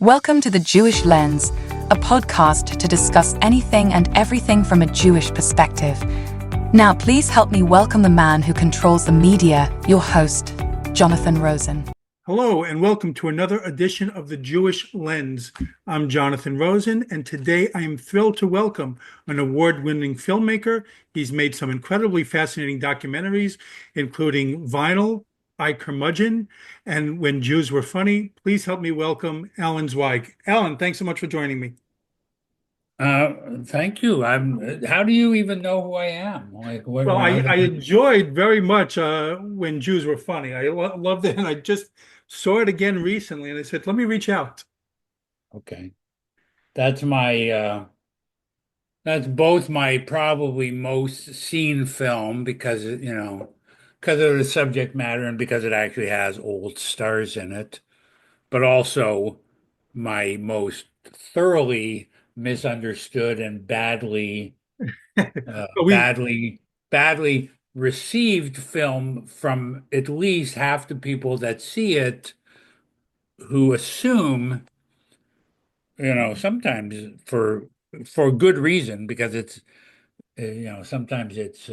Welcome to The Jewish Lens, a podcast to discuss anything and everything from a Jewish perspective. Now, please help me welcome the man who controls the media, your host, Jonathan Rosen. Hello, and welcome to another edition of The Jewish Lens. I'm Jonathan Rosen, and today I am thrilled to welcome an award-winning filmmaker. He's made some incredibly fascinating documentaries, including Vinyl, Curmudgeon, and When Jews Were Funny. Please help me welcome Alan Zweig. Alan, thanks so much for joining me. Thank you. How do you even know who I am? Like, what, Well, how I did enjoyed very much When Jews Were Funny. I loved it, and I just saw it again recently, and I said, let me reach out. Okay. That's that's both my probably most seen film because because of the subject matter and because it actually has old stars in it, but also my most thoroughly misunderstood and uh, But we badly, badly received film from at least half the people that see it who assume, sometimes for good reason, because sometimes it's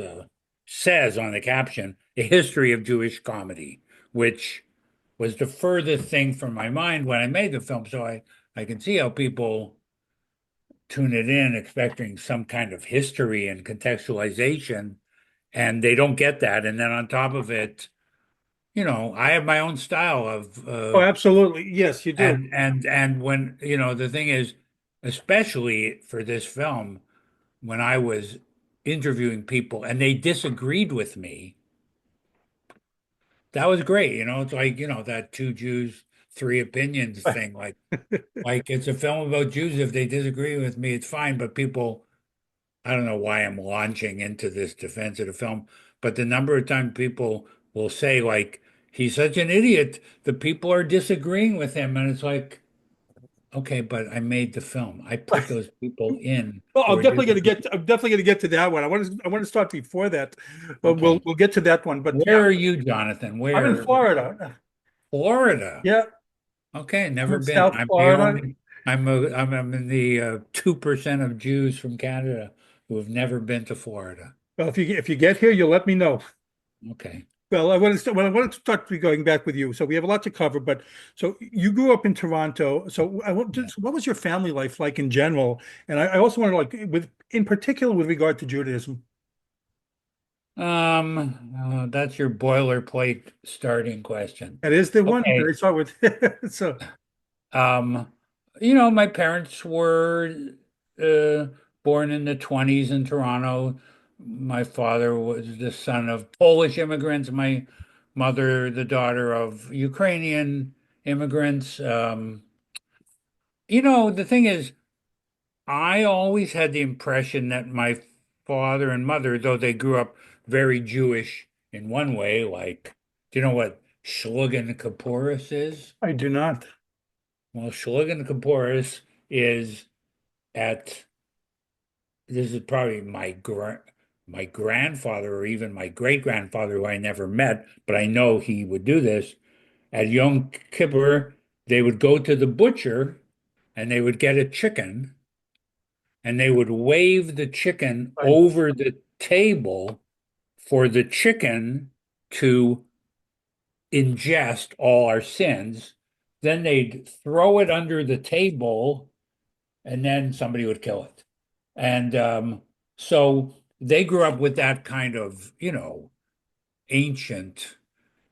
says on the caption, a history of Jewish comedy, which was the furthest thing from my mind when I made the film. So I can see how people tune it in expecting some kind of history and contextualization, and they don't get that. And then on top of it, I have my own style of Oh, absolutely. Yes, you do. and when the thing is, especially for this film, when I was interviewing people and they disagreed with me, that was great. It's like, that two Jews, three opinions thing. Like it's a film about Jews. If they disagree with me, it's fine. But people, I don't know why I'm launching into this defense of the film, but the number of times people will say, like, he's such an idiot, the people are disagreeing with him. And it's like, okay, but I made the film. I put those people in Well, who are disagreeing. I'm definitely gonna get to that one. I want to start before that, but we'll Okay. we'll get to that one. But yeah, Where are you, Jonathan? I'm in Where? Florida. Florida. Yeah, Okay, I'm never in been. South Florida. I'm in the 2% of Jews from Canada who have never been to Florida. Well, if you get here, you'll let me know. Okay. Well, I want to start going back with you. So we have a lot to cover, but so you grew up in Toronto. So Yeah. what was your family life like in general? And I also want to in particular with regard to Judaism. That's your boilerplate starting question. That is the one that Okay. I start with. So Um, my parents were uh, born in the 20s in Toronto. My father was the son of Polish immigrants, my mother, the daughter of Ukrainian immigrants. The thing is, I always had the impression that my father and mother, though they grew up very Jewish in one way, like, do you know what Shlugan Kaporis is? I do not. Well, Shlugan Kaporis is at this is probably my grandfather or even my great grandfather who I never met, but I know he would do this. At Yom Kippur, they would go to the butcher and they would get a chicken and they would wave the chicken I, over the table for the chicken to ingest all our sins. Then they'd throw it under the table and then somebody would kill it. And so they grew up with that kind of, ancient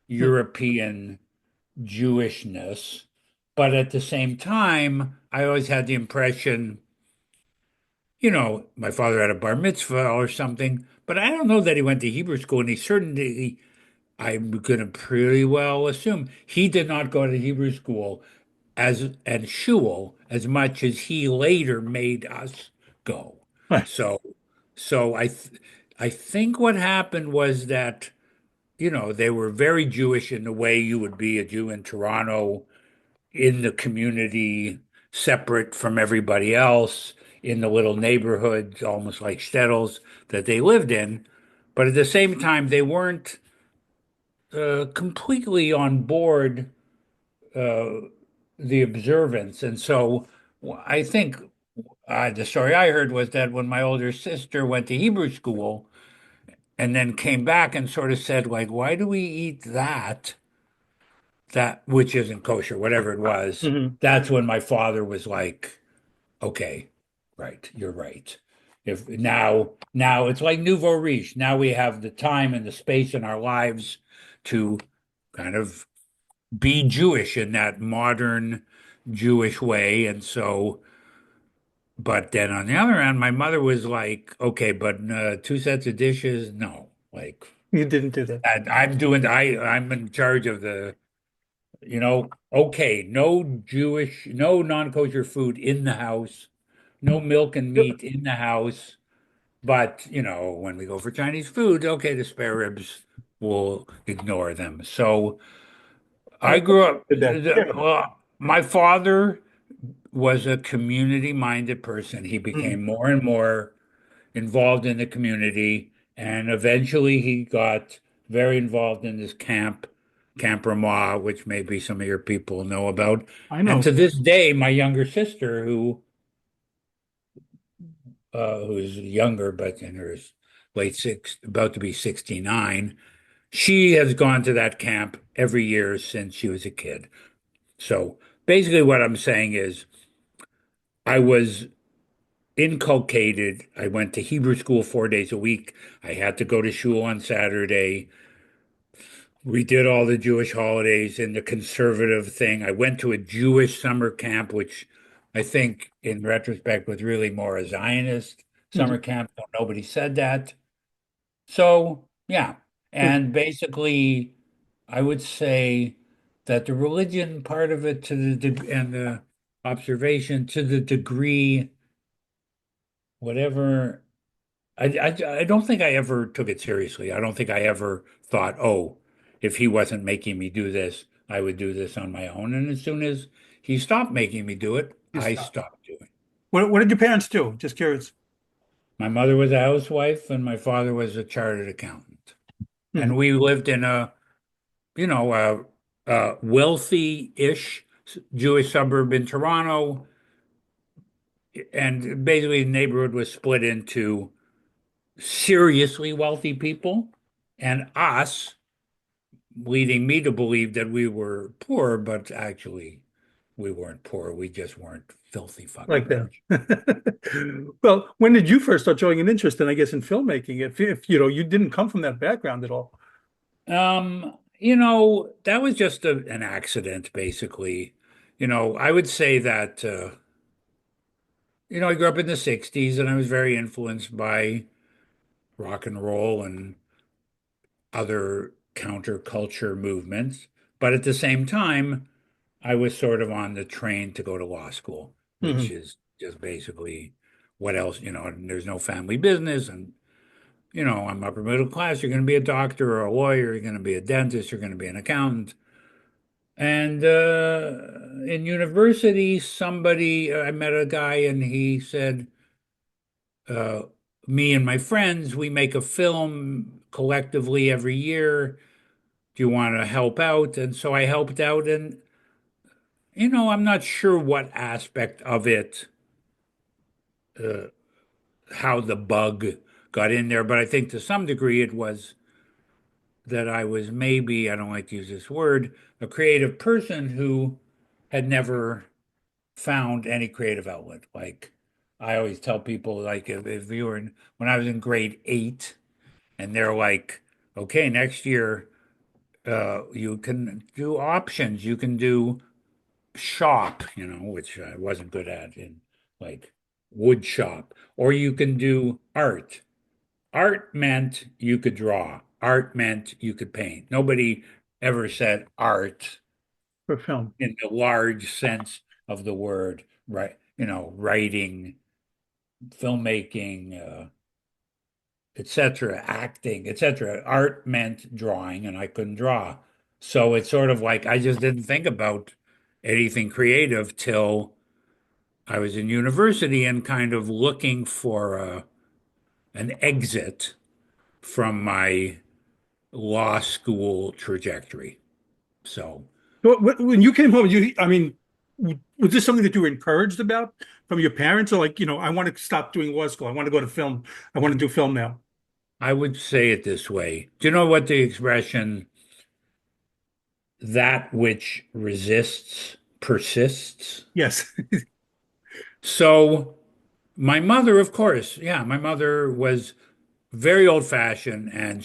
European Jewishness. But at the same time, I always had the impression, my father had a bar mitzvah or something, but I don't know that he went to Hebrew school, and he certainly, I'm going to pretty well assume he did not go to Hebrew school and shul as much as he later made us go. So, so I think what happened was that, they were very Jewish in the way you would be a Jew in Toronto, in the community, separate from everybody else, in the little neighborhoods, almost like shtetls that they lived in. But at the same time, they weren't completely on board uh, the observance. And so I think the story I heard was that when my older sister went to Hebrew school and then came back and sort of said, like, why do we eat that which isn't kosher, whatever it was? Hmm. That's when my father was like, okay, right, you're right. If now it's like nouveau riche. Now we have the time and the space in our lives to kind of be Jewish in that modern Jewish way. And so, but then on the other hand, my mother was like, okay, but two sets of dishes, no. Like You didn't do that. I'm in charge of okay, no Jewish, no non-kosher food in the house, no milk and meat in the house. But, when we go for Chinese food, okay, the spare ribs, we'll ignore them. So I grew up, Did that. Yeah. well, my father was a community-minded person. He Mhm. became more and more involved in the community, and eventually he got very involved in this Camp Ramah, which maybe some of your people know about. I And know. to this day, my younger sister, who's younger but in her late six, about to be 69, she has gone to that camp every year since she was a kid. So basically, what I'm saying is, I was inculcated. I went to Hebrew school 4 days a week. I had to go to shul on Saturday. We did all the Jewish holidays and the conservative thing. I went to a Jewish summer camp, which I think in retrospect was really more a Zionist Mhm. summer camp, though nobody said that. So, yeah. And basically, I would say that the religion part of it and the observation to the degree, whatever, I don't think I ever took it seriously. I don't think I ever thought, oh, if he wasn't making me do this, I would do this on my own. And as soon as he stopped making me do it, You I stopped. stopped doing. What did your parents do? Just curious. My mother was a housewife and my father was a chartered accountant. Mhm. And we lived in a wealthy-ish Jewish suburb in Toronto. And basically the neighborhood was split into seriously wealthy people and us, leading me to believe that we were poor, but actually we weren't poor. We just weren't filthy fucking Like that. rich. Well, when did you first start showing an interest in, I guess, in filmmaking? If you didn't come from that background at all. That was just an accident, basically. I would say that, I grew up in the 60s and I was very influenced by rock and roll and other counterculture movements. But at the same time, I was sort of on the train to go to law school, which Hmm. is just basically what else, and there's no family business. And, I'm upper middle class. You're going to be a doctor or a lawyer. You're going to be a dentist. You're going to be an accountant. And in university, I met a guy and he said, uh, me and my friends, we make a film collectively every year. Do you want to help out? And so I helped out. And, I'm not sure what aspect of it, uh, how the bug got in there, but I think to some degree it was that I was maybe, I don't like to use this word, a creative person who had never found any creative outlet. Like I always tell people, like if you were when I was in grade 8 and they're like, okay, next year you can do options, you can do shop, which I wasn't good at in like wood shop, or you can do art. Art meant you could draw. Art meant you could paint. Nobody ever said art For film. in the large sense of the word, right? Writing, filmmaking, etc., acting, etc. Art meant drawing, and I couldn't draw. So it's sort of like I just didn't think about anything creative till I was in university and kind of looking for an exit from my law school trajectory. So, When you came home, I mean, Was this something that you were encouraged about from your parents, or like, I want to stop doing law school. I want to go to film. I want to do film now. I would say it this way. Do you know what the expression that which resists persists? Yes. So my mother, of course, yeah, my mother was very old-fashioned and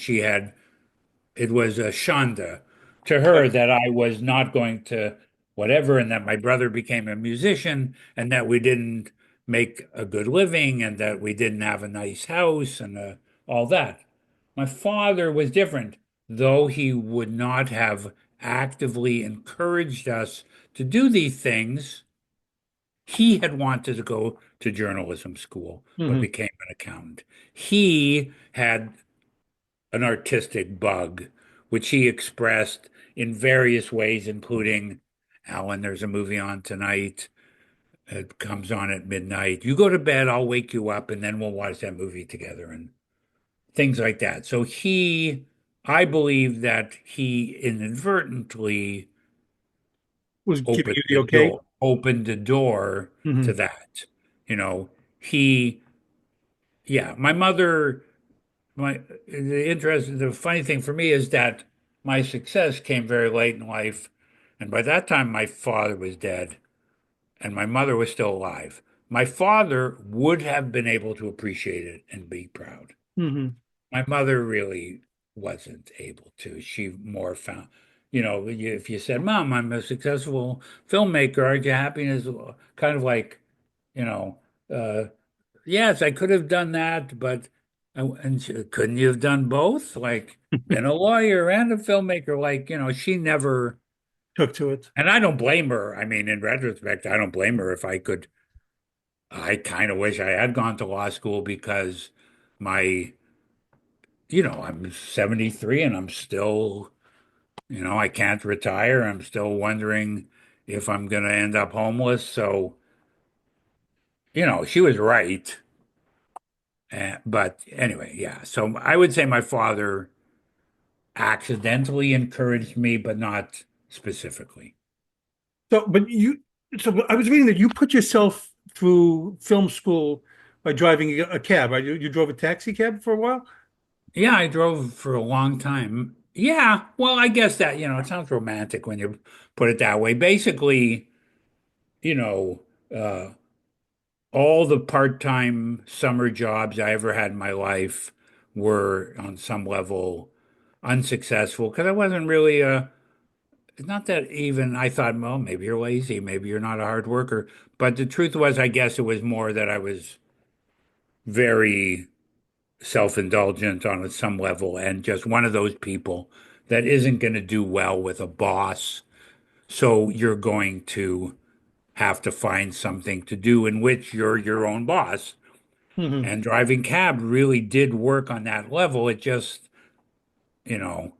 it was a shanda to her that I was not going to whatever, and that my brother became a musician, and that we didn't make a good living, and that we didn't have a nice house, and all that. My father was different, though he would not have actively encouraged us to do these things. He had wanted to go to journalism school, but Hmm. became an accountant. He had an artistic bug, which he expressed in various ways, including, Alan, there's a movie on tonight. It comes on at midnight. You go to bed, I'll wake you up, and then we'll watch that movie together and things like that. So I believe that he inadvertently Was giving you the okay? opened the door to Hmm. that. You know, he, yeah, my mother. The funny thing for me is that my success came very late in life, and by that time my father was dead and my mother was still alive. My father would have been able to appreciate it and be proud. Hmm. My mother really wasn't able to. She more found, if you said, "Mom, I'm a successful filmmaker, aren't you happy?" And it's kind of like, you know, uh, yes, I could have done that, but couldn't you have done both? Like been a lawyer and a filmmaker? Like, she never, Took to it. and I don't blame her. I mean, in retrospect, I don't blame her. If I could, I kind of wish I had gone to law school because my, I'm 73 and I'm still, I can't retire. I'm still wondering if I'm going to end up homeless. So, she was right. But anyway, yeah. So I would say my father accidentally encouraged me, but not specifically. So, so I was reading that you put yourself through film school by driving a cab, right? You drove a taxi cab for a while? Yeah, I drove for a long time. Yeah, well, I guess that, it sounds romantic when you put it that way. Basically, you know, uh, all the part-time summer jobs I ever had in my life were on some level unsuccessful because I wasn't really it's not that even I thought, well, maybe you're lazy, maybe you're not a hard worker. But the truth was, I guess it was more that I was very self-indulgent on some level and just one of those people that isn't going to do well with a boss. So you're going to have to find something to do in which you're your own boss. Hmm. And driving cab really did work on that level. It just, you know,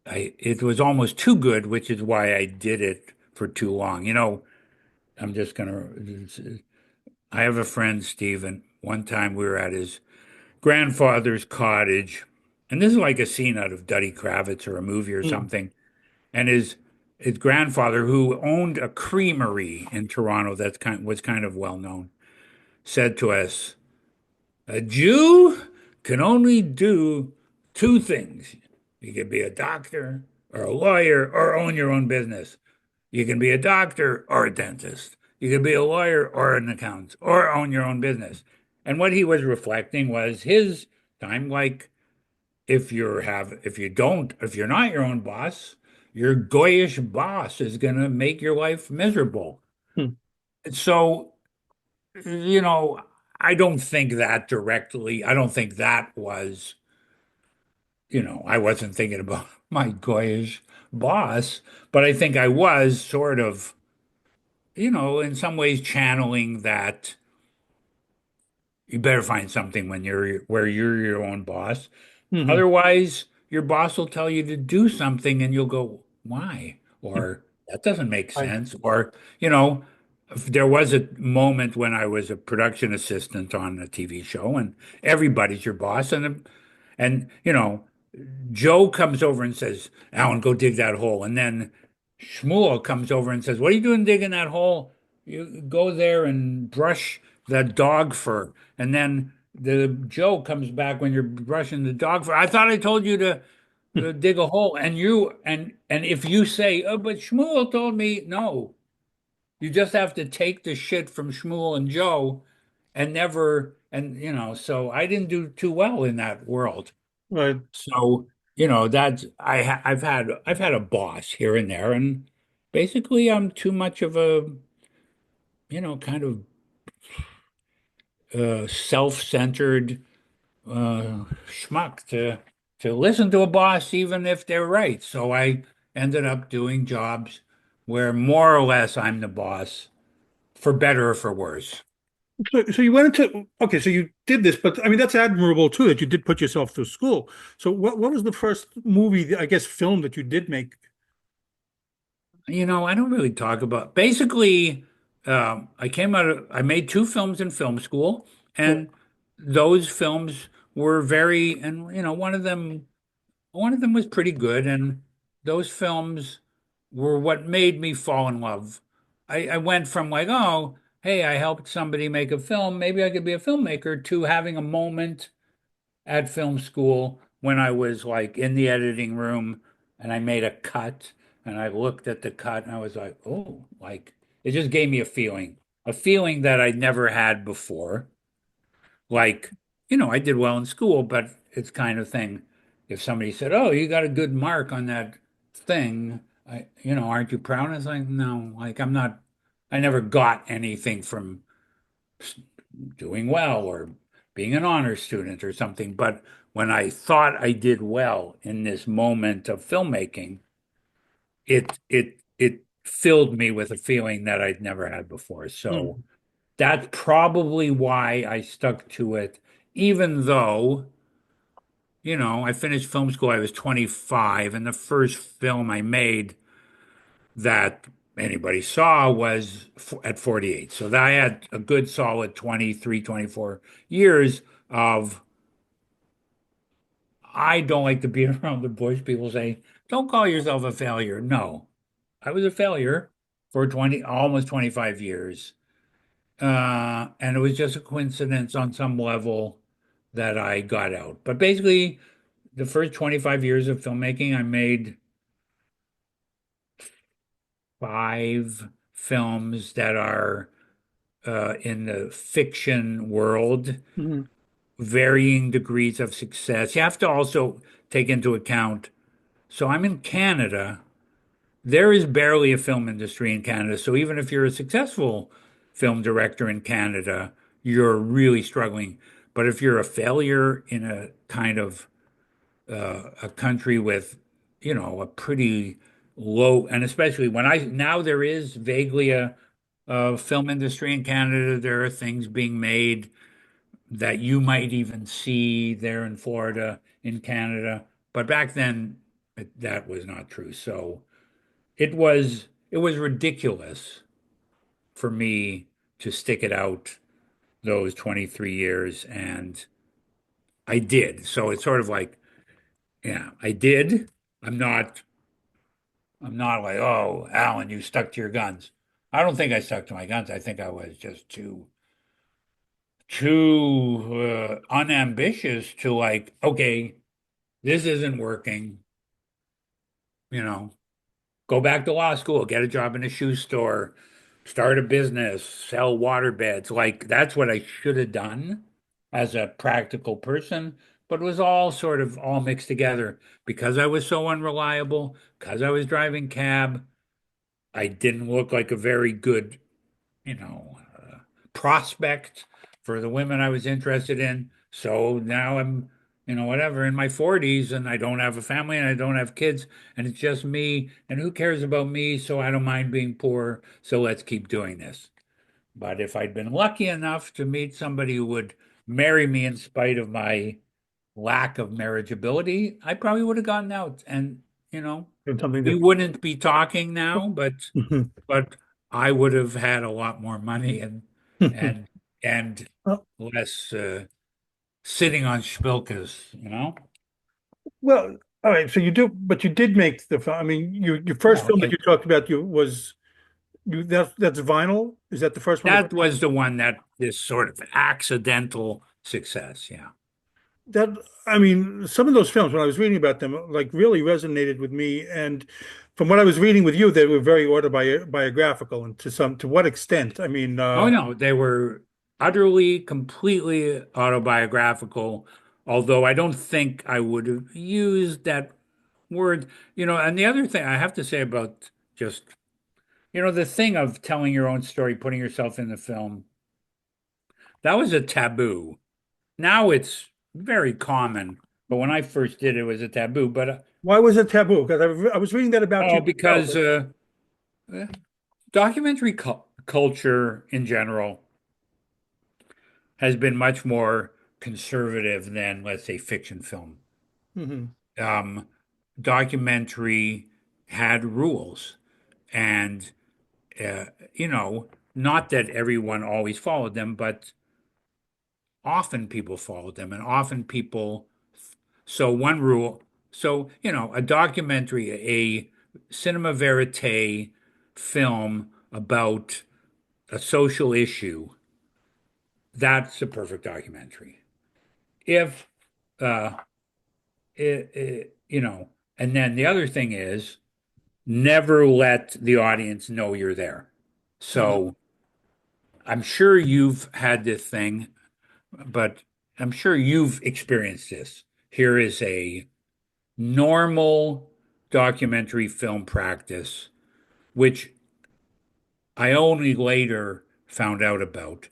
it was almost too good, which is why I did it for too long. I'm just gonna. I have a friend, Stephen. One time we were at his grandfather's cottage, and this is like a scene out of Duddy Kravitz or a movie or Hmm. something. And his grandfather, who owned a creamery in Toronto that was kind of well known, said to us, "A Jew can only do two things. You can be a doctor or a lawyer or own your own business. You can be a doctor or a dentist. You can be a lawyer or an accountant or own your own business." And what he was reflecting was his time, like if you're not your own boss, your goyish boss is gonna make your life miserable. Hmm. So, you know, I don't think that directly. I don't think that was, I wasn't thinking about my goyish boss, but I think I was sort of in some ways channeling that you better find something where you're your own boss. Hmm. Otherwise, your boss will tell you to do something and you'll go, why? Or that doesn't make I, sense. Or, there was a moment when I was a production assistant on a TV show and everybody's your boss. And Joe comes over and says, Alan, go dig that hole. And then Shmuel comes over and says, "What are you doing digging that hole? You go there and brush the dog fur." And then the Joe comes back when you're brushing the dog fur. I thought I told you to dig a hole. And if you say, "Oh, but Shmuel told me," no, you just have to take the shit from Shmuel and Joe and never, and so I didn't do too well in that world. Right. So, I've had a boss here and there, and basically I'm too much of a, kind of self-centered schmuck to listen to a boss even if they're right. So I ended up doing jobs where more or less I'm the boss, for better or for worse. So you went into okay, so you did this, but I mean that's admirable too that you did put yourself through school. So what was the first movie, I guess, film that you did make? I don't really talk about. Basically, I made two films in film school, Right. and those films were very, and one of them was pretty good, and those films were what made me fall in love. I went from like, oh, hey, I helped somebody make a film, maybe I could be a filmmaker, to having a moment at film school when I was like in the editing room and I made a cut and I looked at the cut and I was like, oh, like it just gave me a feeling that I'd never had before. Like, I did well in school, but it's kind of thing. If somebody said, "Oh, you got a good mark on that thing," aren't you proud? It's like, no, like I never got anything from doing well or being an honor student or something. But when I thought I did well in this moment of filmmaking, it filled me with a feeling that I'd never had before. So Hmm. that's probably why I stuck to it, even though, I finished film school, I was 25, and the first film I made that anybody saw was at 48. So that I had a good solid 23, 24 years of, I don't like to be around the bush. People say, don't call yourself a failure. No, I was a failure for 20, almost 25 years. And it was just a coincidence on some level that I got out. But basically, the first 25 years of filmmaking, I made five films that are in the fiction world, Hmm. varying degrees of success. You have to also take into account, so I'm in Canada. There is barely a film industry in Canada. So even if you're a successful film director in Canada, you're really struggling. But if you're a failure in a kind of a country with, a pretty low, and especially now there is vaguely a film industry in Canada. There are things being made that you might even see there in Florida, in Canada. But back then, that was not true. So it was ridiculous for me to stick it out those 23 years, and I did. So it's sort of like, yeah, I did. I'm not I'm not like, oh, Alan, you stuck to your guns. I don't think I stuck to my guns. I think I was just too unambitious to like, okay, this isn't working, you know. Go back to law school, get a job in a shoe store, start a business, sell water beds. Like that's what I should have done as a practical person. But it was all sort of all mixed together because I was so unreliable, because I was driving cab. I didn't look like a very good, prospect for the women I was interested in. So now I'm, whatever, in my 40s and I don't have a family and I don't have kids and it's just me. And who cares about me? So I don't mind being poor. So let's keep doing this. But if I'd been lucky enough to meet somebody who would marry me in spite of my lack of marriageability, I probably would have gotten out. And, you know, Did something we different. wouldn't be talking now, Mhm. but I would have had a lot more money and and less sitting on spilkas. Well, All right, so you do, but you did make the film. I mean, your first Well, film that you talked about you was you that's Vinyl. Is that the first one? that was the one that this sort of accidental success. Yeah. That I mean, some of those films when I was reading about them, like really resonated with me. And from what I was reading with you, they were very autobiographical, and to what extent? I mean, Oh no, they were utterly, completely autobiographical, although I don't think I would have used that word. And the other thing I have to say about just, the thing of telling your own story, putting yourself in the film, that was a taboo. Now it's very common, but when I first did it, it was a taboo. But why was it taboo? Because I was reading that about you oh, as well. because eh, documentary culture in general has been much more conservative than, let's say, fiction film. Mhm. Um, Documentary had rules, and uh, you know, not that everyone always followed them, but often people followed them, and often people. So one rule, so a documentary, a cinema verite film about a social issue, that's a perfect documentary. If uh, and then the other thing is never let the audience know you're there. Mhm. So I'm sure you've had this thing, but I'm sure you've experienced this. Here is a normal documentary film practice, which I only later found out about.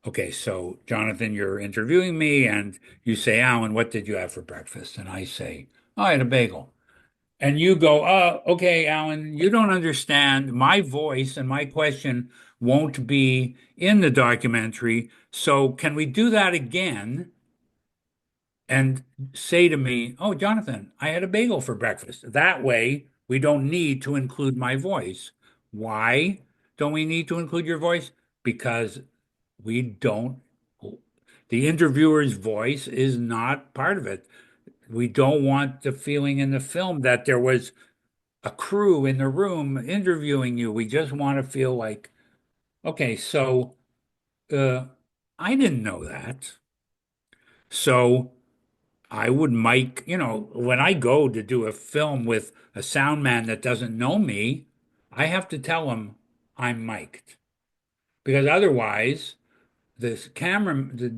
Okay, so Jonathan, you're interviewing me, and you say, Alan, what did you have for breakfast? And I say, oh, I had a bagel. And you go, okay, Alan, you don't understand. My voice and my question won't be in the documentary. So can we do that again and say to me, oh, Jonathan, I had a bagel for breakfast. That way, we don't need to include my voice. Why don't we need to include your voice? Because we don't, the interviewer's voice is not part of it. We don't want the feeling in the film that there was a crew in the room interviewing you. We just want to feel like, okay, so uh, I didn't know that. So I would mic, when I go to do a film with a sound man that doesn't know me, I have to tell him I'm mic'd because otherwise the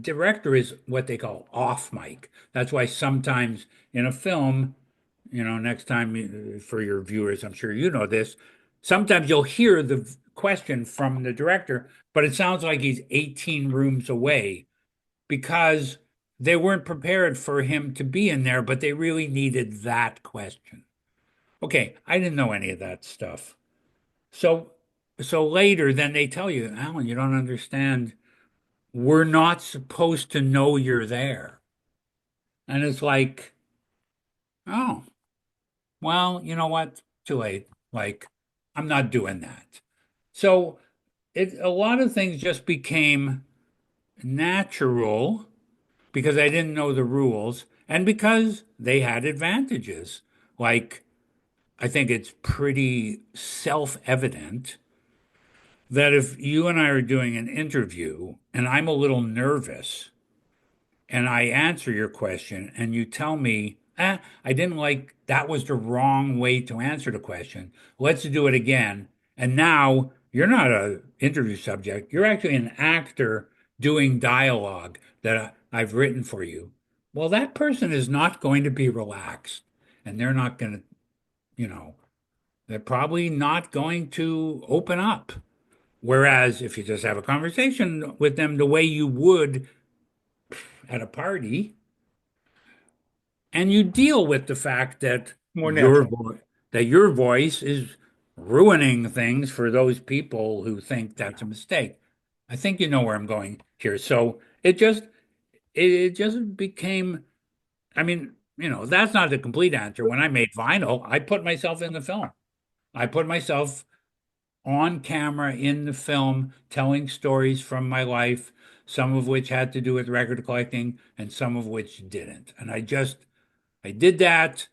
director is what they call off mic. That's why sometimes in a film, next time for your viewers, I'm sure you know this, sometimes you'll hear the question from the director, but it sounds like he's 18 rooms away because they weren't prepared for him to be in there, but they really needed that question. Okay, I didn't know any of that stuff. So so later then they tell you, Alan, you don't understand. We're not supposed to know you're there. And it's like, oh, well, you know what? Too late. Like, I'm not doing that. So a lot of things just became natural because I didn't know the rules and because they had advantages. Like, I think it's pretty self-evident that if you and I are doing an interview and I'm a little nervous and I answer your question and you tell me, I didn't like that was the wrong way to answer the question. Let's do it again. And now you're not a interview subject. You're actually an actor doing dialogue that I've written for you. Well, that person is not going to be relaxed and they're not going to, you know, they're probably not going to open up. Whereas if you just have a conversation with them the way you would at a party, and you deal with the fact that More natural. your voice is ruining things for those people who think that's a mistake. I think you know where I'm going here. So it just became, I mean, that's not the complete answer. When I made vinyl, I put myself in the film. I put myself on camera in the film telling stories from my life, some of which had to do with record collecting and some of which didn't. And I did that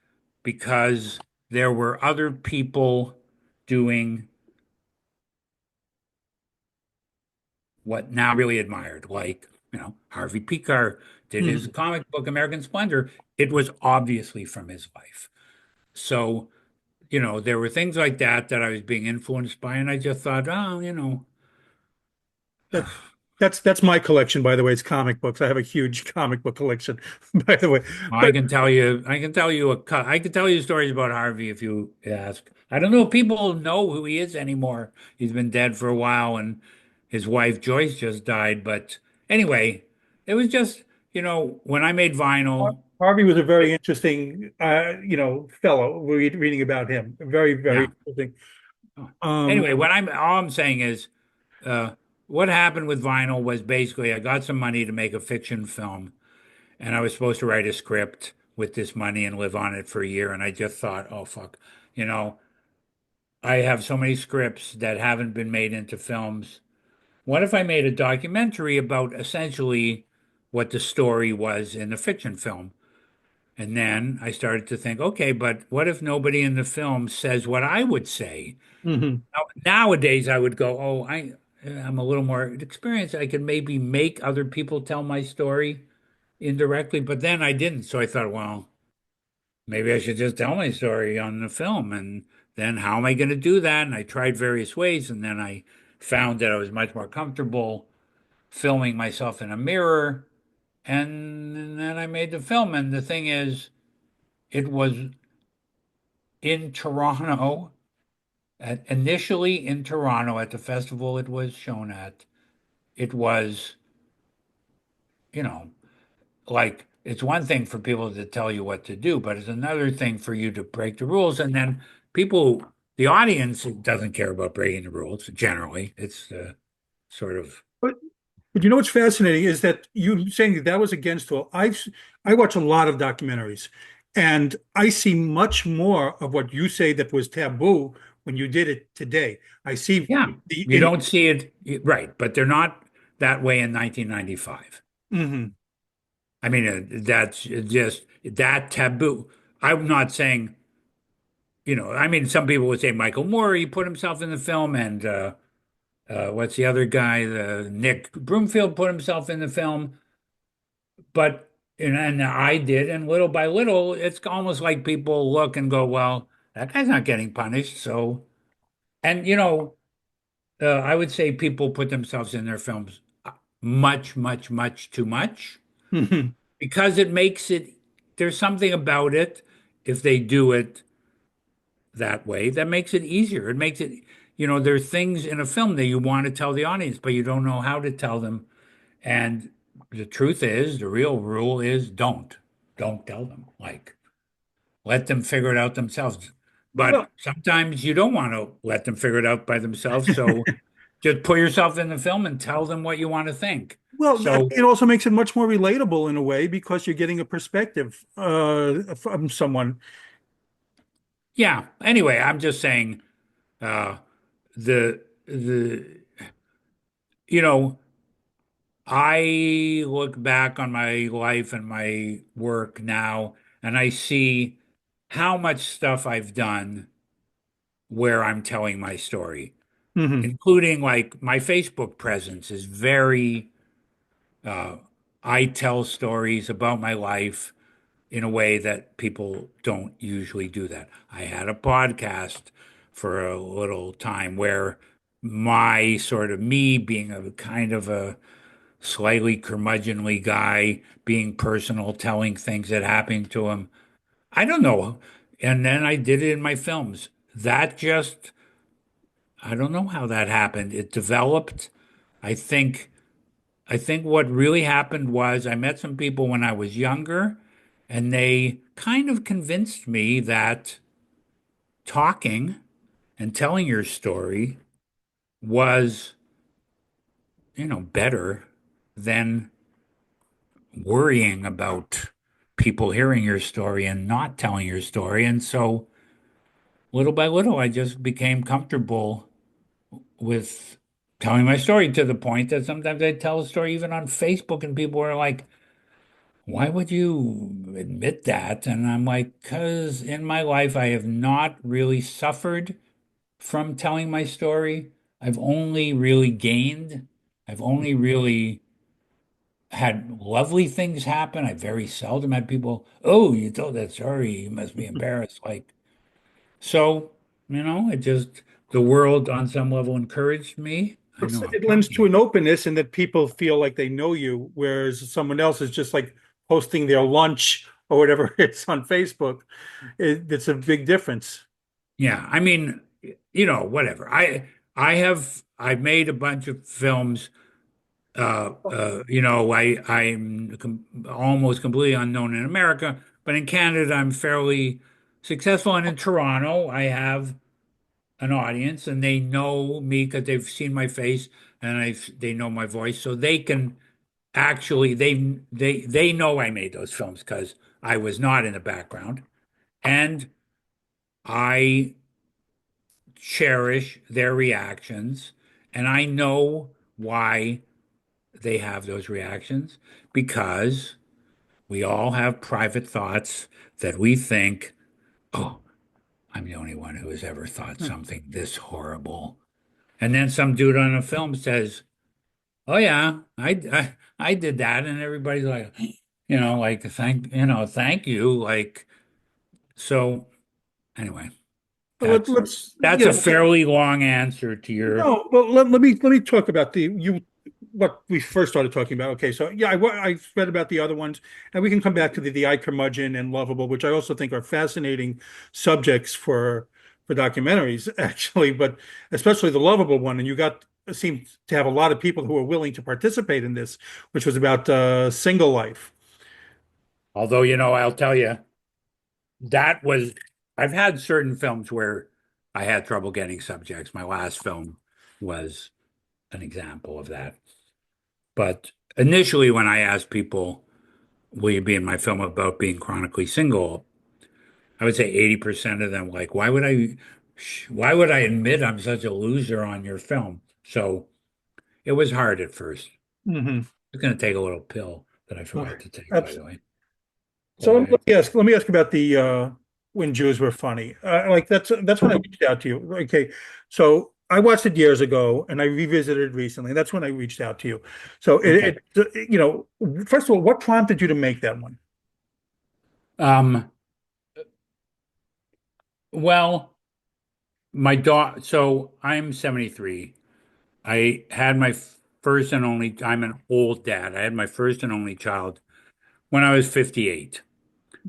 because there were other people doing what now really admired, like, Harvey Pekar did his Mhm. comic book American Splendor. It was obviously from his life. So, there were things like that that I was being influenced by, and I just thought, oh, That that's my collection, by the way. It's comic books. I have a huge comic book collection, by the way. I But can tell you, I can tell you stories about Harvey if you ask. I don't know if people know who he is anymore. He's been dead for a while, and his wife Joyce just died. But anyway, it was just, when I made vinyl, Harvey was a it, very interesting, fellow. Reading about him, very, very yeah. interesting. Anyway, all I'm saying is, uh, what happened with vinyl was basically I got some money to make a fiction film, and I was supposed to write a script with this money and live on it for a year. And I just thought, oh fuck, you know, I have so many scripts that haven't been made into films. What if I made a documentary about essentially what the story was in the fiction film? And then I started to think, okay, but what if nobody in the film says what I would say? Mhm. Nowadays, I would go, oh, I'm a little more experienced. I can maybe make other people tell my story indirectly, but then I didn't. So I thought, well, maybe I should just tell my story on the film. And then how am I going to do that? And I tried various ways. And then I found that I was much more comfortable filming myself in a mirror. And then I made the film. And the thing is, it was in Toronto, initially in Toronto at the festival it was shown at. It was, you know, like it's one thing for people to tell you what to do, but it's another thing for you to break the rules. And then the audience doesn't care about breaking the rules generally. It's sort of, But But you know what's fascinating is that you saying that was against all. I watch a lot of documentaries, and I see much more of what you say that was taboo when you did it today. I see yeah, the you in. don't see it right, but they're not that way in 1995. Mhm. I mean, that's just that taboo. I'm not saying, I mean, some people would say Michael Moore, he put himself in the film, and what's the other guy? Nick Broomfield put himself in the film. But and I did, and little by little, it's almost like people look and go, "Well, that guy's not getting punished." So, and I would say people put themselves in their films much, much, much too much Mhm. because it makes it. There's something about it if they do it that way that makes it easier. It makes it, there are things in a film that you want to tell the audience, but you don't know how to tell them. And the truth is, the real rule is don't tell them. Like, let them figure it out themselves. But Well, sometimes you don't want to let them figure it out by themselves. So just put yourself in the film and tell them what you want to think. I So, think it also makes it much more relatable in a way because you're getting a perspective from someone. yeah. Anyway, I'm just saying, the you know, I look back on my life and my work now, and I see how much stuff I've done where I'm telling my story, Mhm. including like my Facebook presence is very, uh, I tell stories about my life in a way that people don't usually do that. I had a podcast for a little time where my sort of me being a kind of a slightly curmudgeonly guy, being personal, telling things that happened to him. I don't know. And then I did it in my films. That just, I don't know how that happened. It developed. I think, I think what really happened was I met some people when I was younger, and they kind of convinced me that talking and telling your story was, better than worrying about people hearing your story and not telling your story. And so little by little, I just became comfortable with telling my story to the point that sometimes I tell a story even on Facebook and people are like, why would you admit that? And I'm like, because in my life, I have not really suffered from telling my story. I've only really gained. I've only really had lovely things happen. I very seldom had people, oh, you told that story. You must be embarrassed. Like, so, it just, the world on some level encouraged me. I know I'm It lends to talking. an openness and that people feel like they know you, whereas someone else is just like posting their lunch or whatever it's on Facebook. It's a big difference. Yeah, I mean, whatever. I've made a bunch of films. I'm almost completely unknown in America, but in Canada, I'm fairly successful. And in Toronto, I have an audience, and they know me because they've seen my face and they know my voice, so they can actually they know I made those films because I was not in the background, and I cherish their reactions, and I know why they have those reactions because we all have private thoughts that we think, oh, I'm the only one who has ever thought something this horrible. And then some dude on a film says, oh yeah, I did that, and everybody's like, like thank you, like so. Anyway, that's Let's, that's a fairly long answer to your. no, well, let me talk about the you what we first started talking about. Okay, so yeah, I read about the other ones, and we can come back to the I, Curmudgeon and Lovable, which I also think are fascinating subjects for documentaries, actually, but especially the Lovable one. And you got seemed to have a lot of people who were willing to participate in this, which was about single life. Although, I'll tell you, that was, I've had certain films where I had trouble getting subjects. My last film was an example of that. But initially, when I asked people, will you be in my film about being chronically single? I would say 80% of them, like, why would I admit I'm such a loser on your film? So it was hard at first. Hmm. It's going to take a little pill that I forgot to take, by That's the way. so. But Let me ask. Let me ask about the when Jews were funny. Like that's when I reached out to you. Okay, so I watched it years ago, and I revisited it recently. That's when I reached out to you. So okay. first of all, what prompted you to make that one? Um, well, my daughter, so I'm 73. I had my first and only, I'm an old dad. I had my first and only child when I was 58.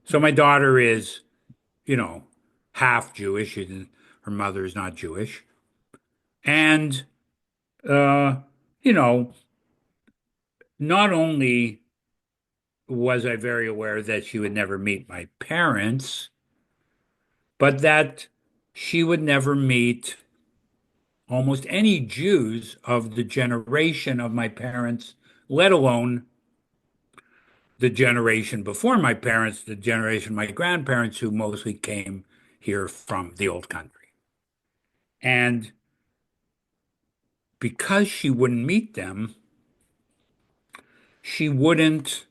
So my daughter is, you know, half Jewish. Her mother is not Jewish. And, uh, you know, not only was I very aware that she would never meet my parents, but that she would never meet almost any Jews of the generation of my parents, let alone the generation before my parents, the generation of my grandparents, who mostly came here from the old country. And because she wouldn't meet them, she wouldn't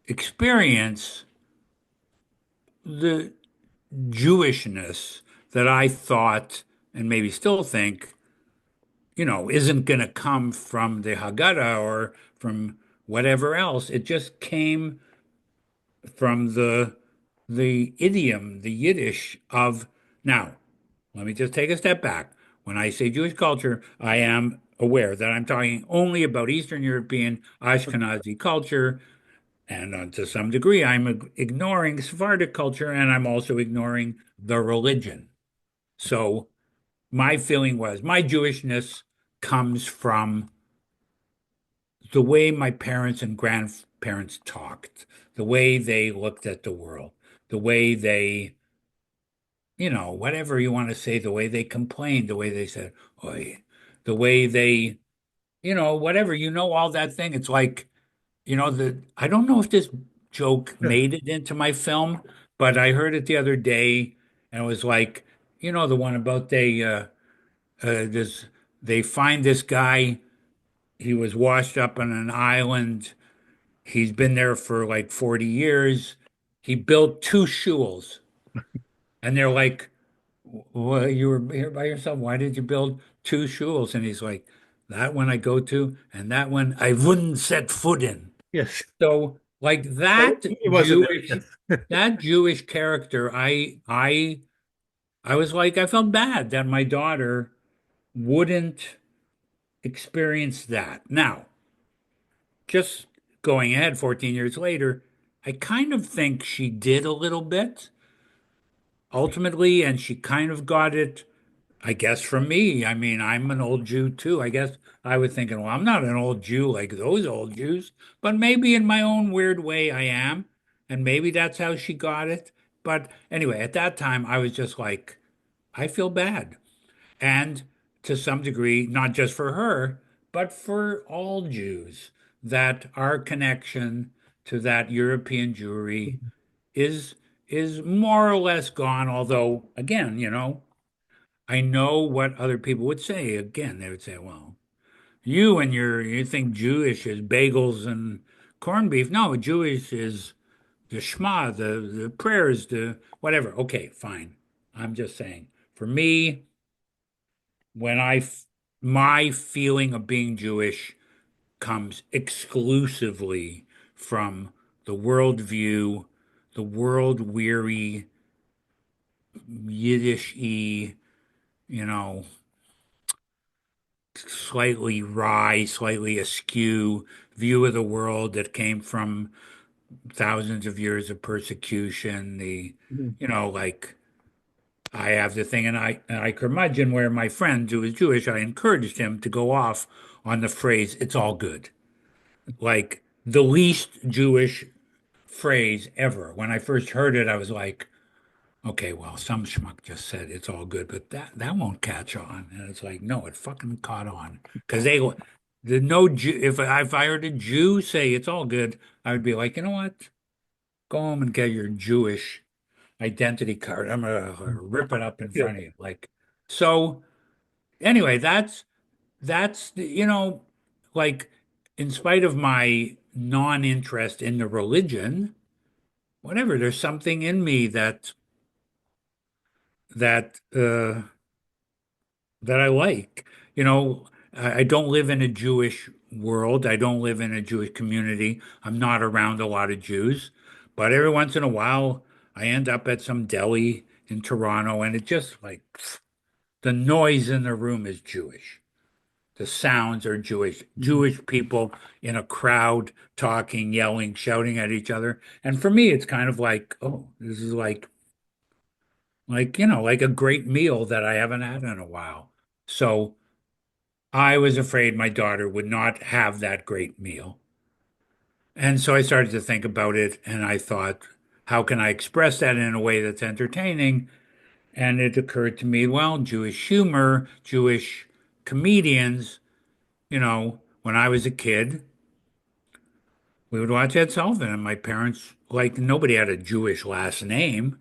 experience the Jewishness that I thought and maybe still think, isn't going to come from the Haggadah or from whatever else. It just came from the idiom, the Yiddish of now. Let me just take a step back. When I say Jewish culture, I am aware that I'm talking only about Eastern European Ashkenazi culture, and to some degree, I'm ignoring Sephardic culture, and I'm also ignoring the religion. So my feeling was my Jewishness comes from the way my parents and grandparents talked, the way they looked at the world, the way they, whatever you want to say, the way they complained, the way they said, oi, the way they, whatever, all that thing. It's like, I don't know if this joke Yeah. made it into my film, but I heard it the other day and it was like, the one about this, they find this guy, he was washed up on an island He's been there for like 40 years. He built two shuls, and they're like, well, you were here by yourself. Why did you build two shuls? And he's like, that one I go to, and that one I wouldn't set foot in. Yes. So, like It wasn't that. Yes. That Jewish character, I was like, I felt bad that my daughter wouldn't experience that. Now, just going ahead 14 years later, I kind of think she did a little bit ultimately, and she kind of got it, I guess, from me. I mean, I'm an old Jew too. I guess I was thinking, well, I'm not an old Jew like those old Jews, but maybe in my own weird way I am. And maybe that's how she got it. But anyway, at that time, I was just like, I feel bad. And to some degree, not just for her, but for all Jews, that our connection to that European Jewry is is more or less gone. Although, again, I know what other people would say. Again, they would say, "Well, you think Jewish is bagels and corned beef? No, Jewish is the Shema, the prayers, the whatever." Okay, fine. I'm just saying. For me, when my feeling of being Jewish comes exclusively from the worldview, the world weary, Yiddish-y, you know, slightly wry, slightly askew view of the world that came from thousands of years of persecution. Mhm. Like I have the thing in I Curmudgeon where my friend who is Jewish, I encouraged him to go off on the phrase, it's all good. Like the least Jewish phrase ever. When I first heard it, I was like, okay, well, some schmuck just said it's all good, but that won't catch on. And it's like, no, it fucking caught on because the no Jew. If I heard a Jew say it's all good, I would be like, you know what? Go home and get your Jewish identity card. I'm gonna rip it up in Yeah. front of you. Like, so anyway, that's like, in spite of my non-interest in the religion, whatever, there's something in me that that I like. I don't live in a Jewish world. I don't live in a Jewish community. I'm not around a lot of Jews, but every once in a while, I end up at some deli in Toronto, and it just like the noise in the room is Jewish. The sounds are Jewish. Mhm. Jewish people in a crowd talking, yelling, shouting at each other. And for me, it's kind of like, oh, this is like a great meal that I haven't had in a while. So I was afraid my daughter would not have that great meal. And so I started to think about it, and I thought, how can I express that in a way that's entertaining? And it occurred to me, well, Jewish humor, Jewish comedians, when I was a kid, we would watch Ed Sullivan, and my parents, like, nobody had a Jewish last name.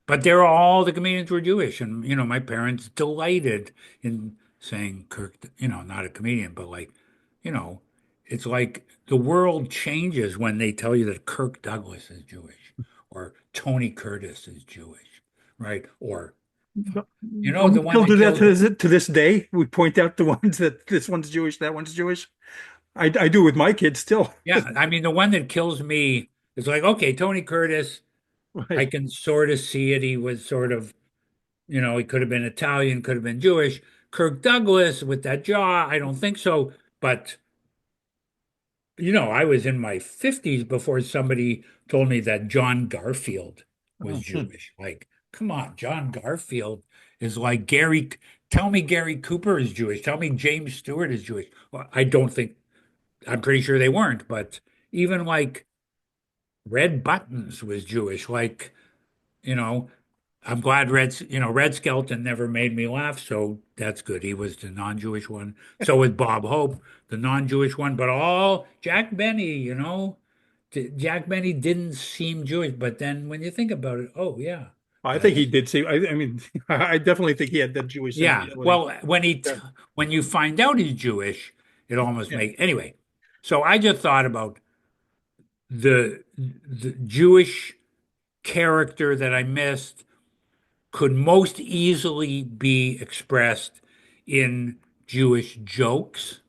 But they're all the comedians were Jewish, and my parents delighted in saying Kirk, not a comedian, but like, you know, it's like the world changes when they tell you that Kirk Douglas is Jewish or Tony Curtis is Jewish, right? Or Don't we the one still that do that killed. to this day? We point out the ones that this one's Jewish, that one's Jewish. I do with my kids still. Yeah, I mean the one that kills me is like, okay, Tony Curtis, I Right. can sort of see it. He was sort of, he could have been Italian, could have been Jewish. Kirk Douglas with that jaw, I don't think so. But, I was in my 50s before somebody told me that John Garfield was Oh, hmm. Jewish. Like, come on, John Garfield is like Gary. Tell me Gary Cooper is Jewish. Tell me James Stewart is Jewish. Well, I don't think, I'm pretty sure they weren't. But even like Red Buttons was Jewish. Like, you know, I'm glad Red Skelton never made me laugh, so that's good. He was the non-Jewish one. So was Bob Hope, the non-Jewish one. But all Jack Benny, Jack Benny didn't seem Jewish, but then when you think about it, oh yeah, I think he that's did see. I mean, I definitely think he had that Jewish yeah. sensibility. Well, Yeah. when you find out he's Jewish, it almost Yeah. makes anyway. So I just thought about the Jewish character that I missed could most easily be expressed in Jewish jokes.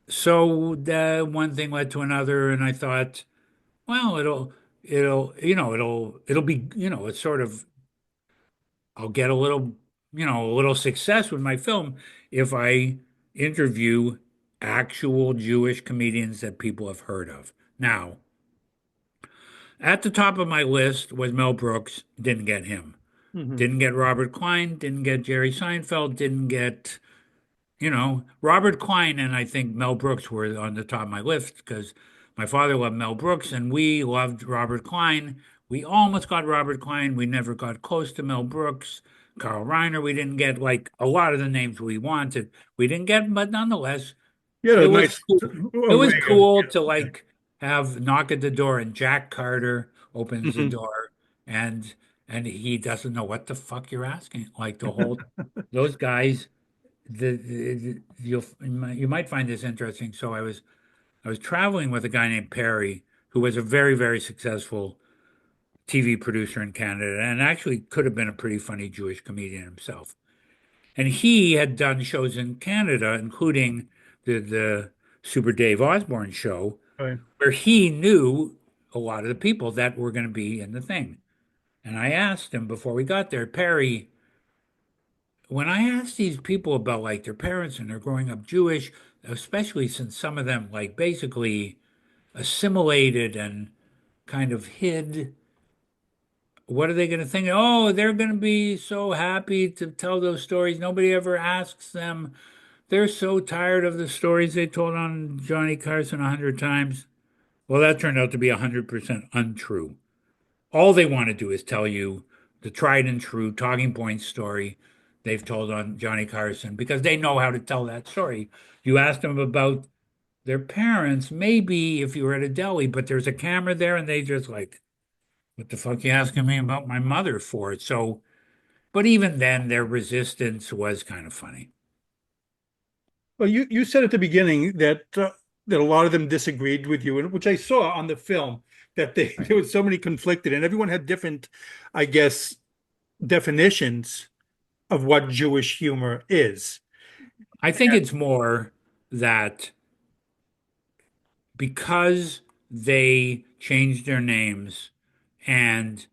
So the one thing led to another, and I thought, well, it'll be, it's sort of, I'll get a little, a little success with my film if I interview actual Jewish comedians that people have heard of. Now, at the top of my list was Mel Brooks, didn't get him. Hmm. Didn't get Robert Klein, didn't get Jerry Seinfeld, didn't get, Robert Klein and I think Mel Brooks were on the top of my list because my father loved Mel Brooks and we loved Robert Klein. We almost got Robert Klein. We never got close to Mel Brooks. Carl Reiner, we didn't get like a lot of the names we wanted. We didn't get, but nonetheless, You had it a was nice cool. It was array of. cool to like have knock at the door and Jack Carter opens the Mhm. door and he doesn't know what the fuck you're asking. Like the whole those guys you might find this interesting. So I was traveling with a guy named Perry who was a very very successful TV producer in Canada and actually could have been a pretty funny Jewish comedian himself. And he had done shows in Canada, including the Super Dave Osborne show, Right. where he knew a lot of the people that were going to be in the thing. And I asked him before we got there, Perry, when I asked these people about like their parents and they're growing up Jewish, especially since some of them like basically assimilated and kind of hid, what are they going to think? Oh, they're going to be so happy to tell those stories. Nobody ever asks them. They're so tired of the stories they told on Johnny Carson 100 times. Well, that turned out to be 100% untrue. All they want to do is tell you the tried and true talking point story they've told on Johnny Carson because they know how to tell that story. You ask them about their parents, maybe if you were at a deli, but there's a camera there and they just like, what the fuck you asking me about my mother for? So, but even then, their resistance was kind of funny. Well, you said at the beginning that a lot of them disagreed with you, and which I saw on the film that they Right. there was so many conflicted, and everyone had different, I guess, definitions of what Jewish humor is. I think it's more that because they changed their names and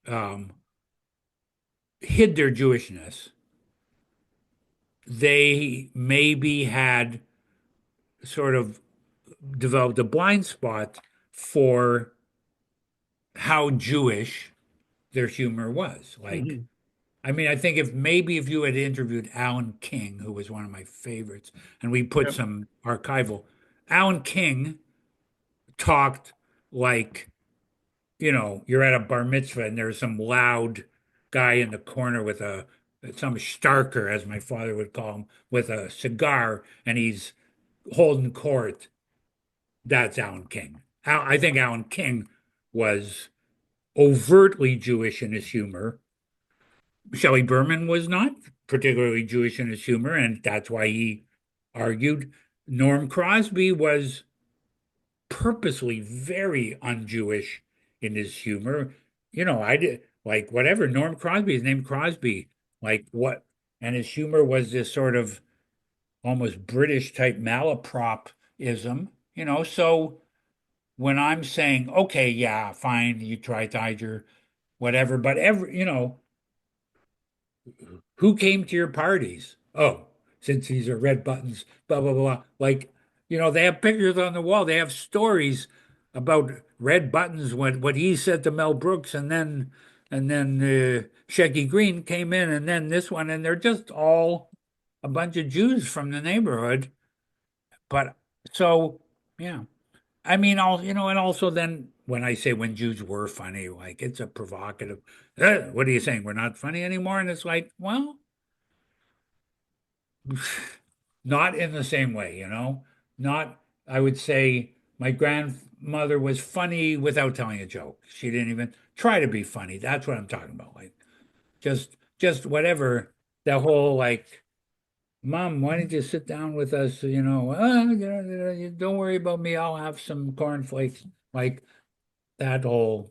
um, hid their Jewishness, they maybe had sort of developed a blind spot for how Jewish their humor was. Like, Mhm. I mean, I think if you had interviewed Alan King, who was one of my favorites, and we put Yep. some archival, Alan King talked like, you're at a bar mitzvah and there's some loud guy in the corner with some starker, as my father would call him, with a cigar, and he's holding court. That's Alan King. I think Alan King was overtly Jewish in his humor. Shelley Berman was not particularly Jewish in his humor, and that's why he argued. Norm Crosby was purposely very un-Jewish in his humor. I did like whatever. Norm Crosby is named Crosby. Like what? And his humor was this sort of almost British type malapropism. So when I'm saying, okay, yeah, fine, you try to hide your whatever, but who came to your parties? Oh, since these are red buttons, blah, blah, blah. Like, they have pictures on the wall. They have stories about red buttons, what he said to Mel Brooks, and then Shecky Green came in, and then this one, and they're just all a bunch of Jews from the neighborhood. But so, yeah. I mean, and also then when I say when Jews were funny, like it's a provocative, what are you saying? We're not funny anymore? And it's like, well, not in the same way, Not, I would say my grandmother was funny without telling a joke. She didn't even try to be funny. That's what I'm talking about. Like just whatever, the whole like, Mom, why don't you sit down with us? Don't worry about me. I'll have some cornflakes. Like that whole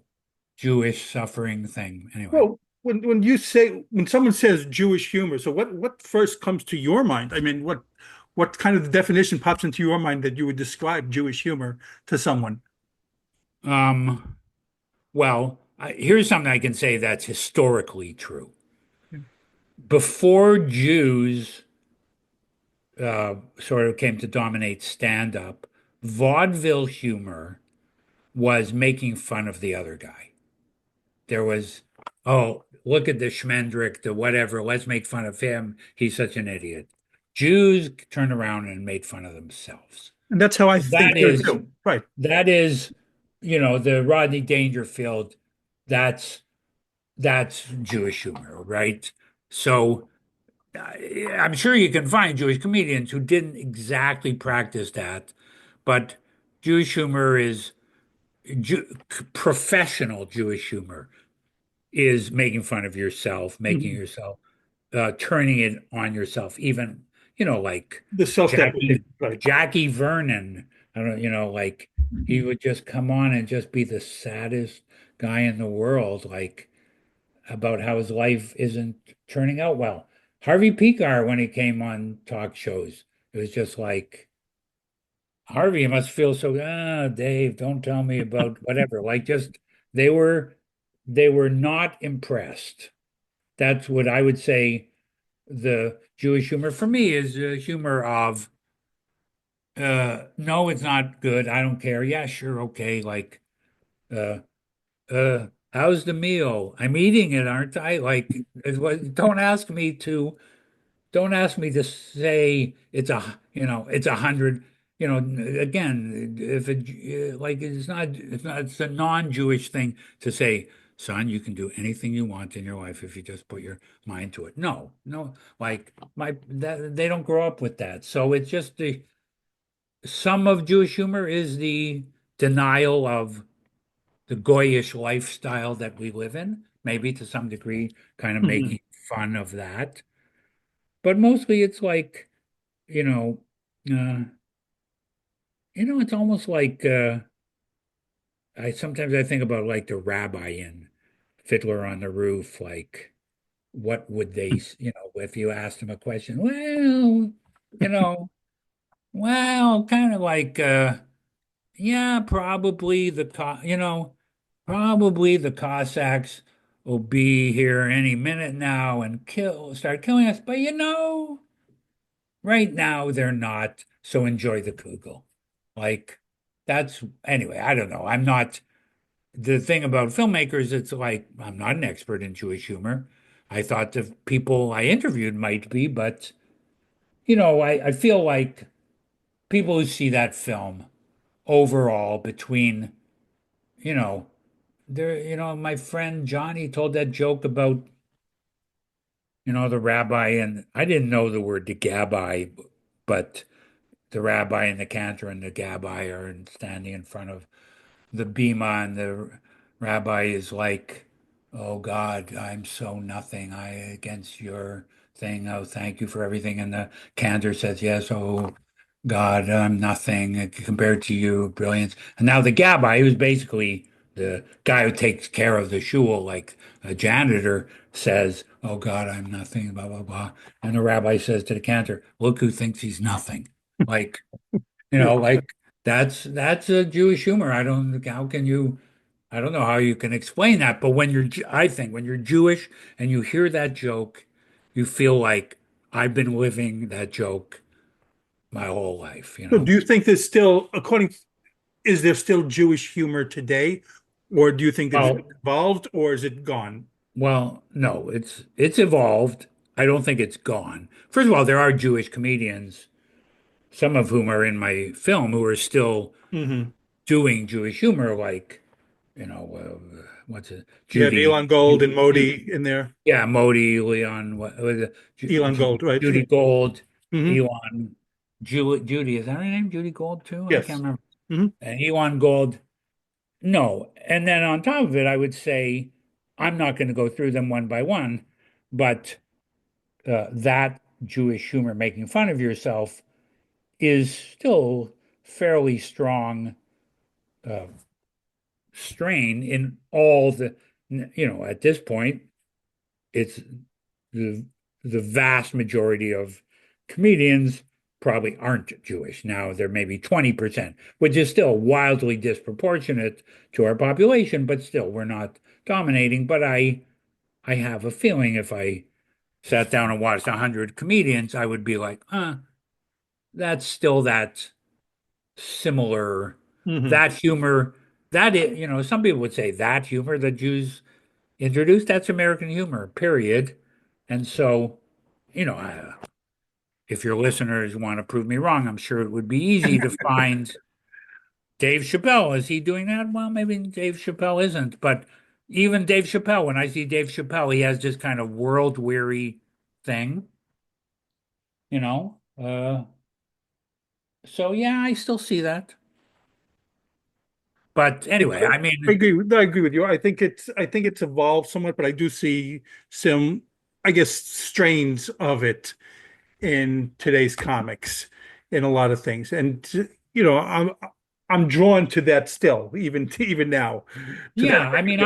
Jewish suffering thing. Anyway, Well, when someone says Jewish humor, so what first comes to your mind? I mean, what kind of definition pops into your mind that you would describe Jewish humor to someone? um, here's something I can say that's historically true. Before Jews sort of came to dominate stand-up, vaudeville humor was making fun of the other guy. There was, oh, look at the Schmendrick, the whatever, let's make fun of him. He's such an idiot. Jews turned around and made fun of themselves. And that's how I think That here is, too. Right. that is, the Rodney Dangerfield, that's that's Jewish humor, right? So I'm sure you can find Jewish comedians who didn't exactly practice that, but Jewish humor is Jew, professional Jewish humor is making fun of yourself, making Mhm. yourself, turning it on yourself, even, like The Jackie, self-deprecating, right. Jackie Vernon. I don't, like he would just come on and just be the saddest guy in the world, like about how his life isn't turning out well. Harvey Pekar, when he came on talk shows, it was just like, Harvey, you must feel so, Dave, don't tell me about whatever. Like just they were they were not impressed. That's what I would say the Jewish humor for me is a humor of no, it's not good. I don't care. Yeah, sure, okay. Like uh how's the meal? I'm eating it, aren't I? Like don't ask me to say it's 100. Again, if it like it's a non-Jewish thing to say, son, you can do anything you want in your life if you just put your mind to it. No, no, like they don't grow up with that. So it's just the some of Jewish humor is the denial of the goyish lifestyle that we live in, maybe to some degree, kind of Mhm. making fun of that. But mostly it's like, you know, uh, it's almost like I think about like the rabbi in Fiddler on the Roof, like what would they, if you asked them a question, you know, kind of like yeah, probably the Cossacks will be here any minute now and start killing us, but right now they're not, so enjoy the Kugel. Like anyway, I don't know. I'm not the thing about filmmakers, it's like I'm not an expert in Jewish humor. I thought the people I interviewed might be, but I feel like people who see that film overall between, you know, my friend Johnny told that joke about, the rabbi, and I didn't know the word the gabbai, but the rabbi and the cantor and the gabbai are standing in front of the bima, and the rabbi is like, "Oh God, I'm so nothing. I against your thing. Oh, thank you for everything." And the cantor says, "Yes, oh God, I'm nothing compared to you, brilliance." And now the gabbai, who's basically the guy who takes care of the shul, like a janitor, says, "Oh God, I'm nothing." Blah blah blah. And the rabbi says to the cantor, "Look who thinks he's nothing." Like Yeah. like that's a Jewish humor. I don't know how you can explain that, but I think when you're Jewish and you hear that joke, you feel like I've been living that joke my whole life, So do you think there's still, is there still Jewish humor today? Or do you think it's Well, evolved or is it gone? no, it's evolved. I don't think it's gone. First of all, there are Jewish comedians, some of whom are in my film, who are still Hmm. doing Jewish humor, like what's it, You have Elon Gold and Modi in there. Yeah, Modi, Leon, what was it? Elon Gold, right? Judy Gold, Hmm. Elon, Judy, is that her name? Judy Gold too? I can't Yes. remember. Hmm. And Elon Gold, no. And then on top of it, I would say I'm not going to go through them one by one, but that Jewish humor making fun of yourself is still fairly strong uh, strain in all at this point, it's the the vast majority of comedians probably aren't Jewish. Now there may be 20%, which is still wildly disproportionate to our population, but still we're not dominating. But I have a feeling if I sat down and watched 100 comedians, I would be like, that's still that similar, Hmm. that humor, some people would say that humor the Jews introduced, that's American humor, period. And so, if your listeners want to prove me wrong, I'm sure it would be easy to find Dave Chappelle. Is he doing that? Well, maybe Dave Chappelle isn't, but even Dave Chappelle, when I see Dave Chappelle, he has this kind of world weary thing, you know? So yeah, I still see that. But anyway, I I mean, agree. I agree with you. I think it's evolved somewhat, but I do see some, I guess, strains of it in today's comics in a lot of things. And I'm drawn to that still, even now, to that. yeah, I mean,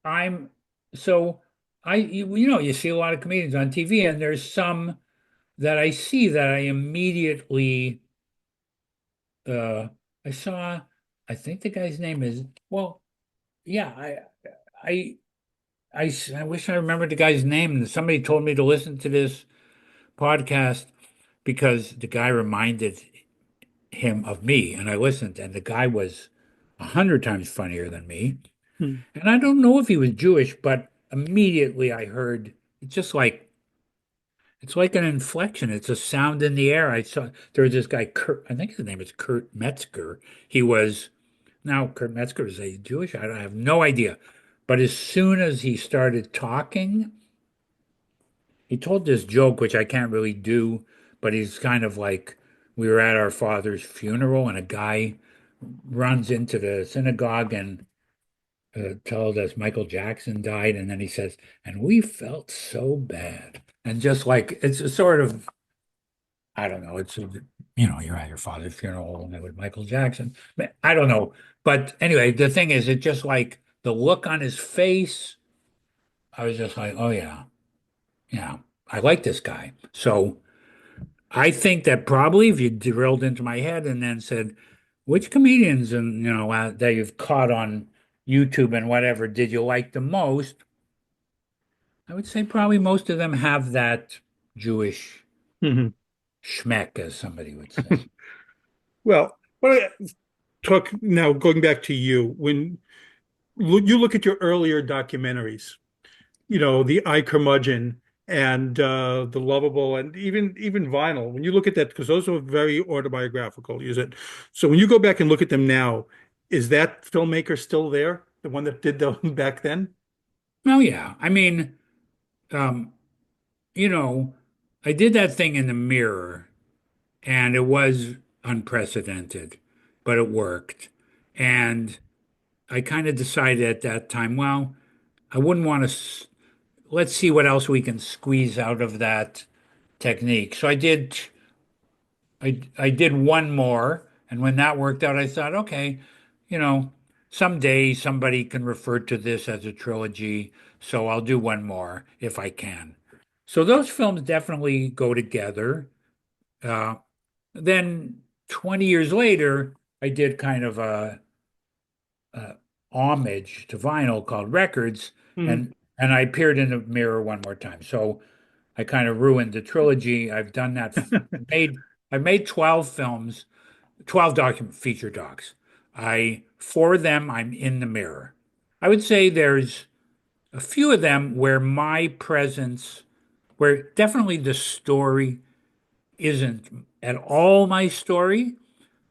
I'm so you see a lot of comedians on TV, and there's some that I see that I immediately uh I saw. I think the guy's name is, well, yeah, I I wish I remembered the guy's name. Somebody told me to listen to this podcast because the guy reminded him of me, and I listened, and the guy was 100 times funnier than me. Hmm. And I don't know if he was Jewish, but immediately I heard it's just like it's like an inflection. It's a sound in the air. I saw there was this guy, Kurt, I think his name is Kurt Metzger. He was now Kurt Metzger, is he Jewish? I have no idea. But as soon as he started talking, he told this joke, which I can't really do, but he's kind of like we were at our father's funeral, and a guy runs into the synagogue and told us Michael Jackson died, and then he says, and we felt so bad. And just like it's a sort of, I don't know, you're at your father's funeral and with Michael Jackson. I don't know. But anyway, the thing is, it just like the look on his face, I was just like, oh yeah, yeah, I like this guy. So I think that probably if you drilled into my head and then said, which comedians and that you've caught on YouTube and whatever did you like the most? I would say probably most of them have that Jewish Mhm. schmeck, as somebody would say. Well, talk now, going back to you, when you look at your earlier documentaries, the I Curmudgeon and the Lovable, and even Vinyl. When you look at that, because those are very autobiographical, is it? So when you go back and look at them now, is that filmmaker still there? The one that did them back then? Oh yeah, I mean, um, you know, I did that thing in the mirror, and it was unprecedented, but it worked. And I kind of decided at that time, well, I wouldn't want to. Let's see what else we can squeeze out of that technique. So I did one more, and when that worked out, I thought, okay, you know, someday somebody can refer to this as a trilogy, so I'll do one more if I can. So those films definitely go together. Uh, then 20 years later, I did kind of a homage to vinyl called Records, Hmm. and I appeared in the mirror one more time. So I kind of ruined the trilogy. I've done that. I've made 12 films, 12 document feature docs. For them, I'm in the mirror. I would say there's a few of them where my presence, where definitely the story isn't at all my story,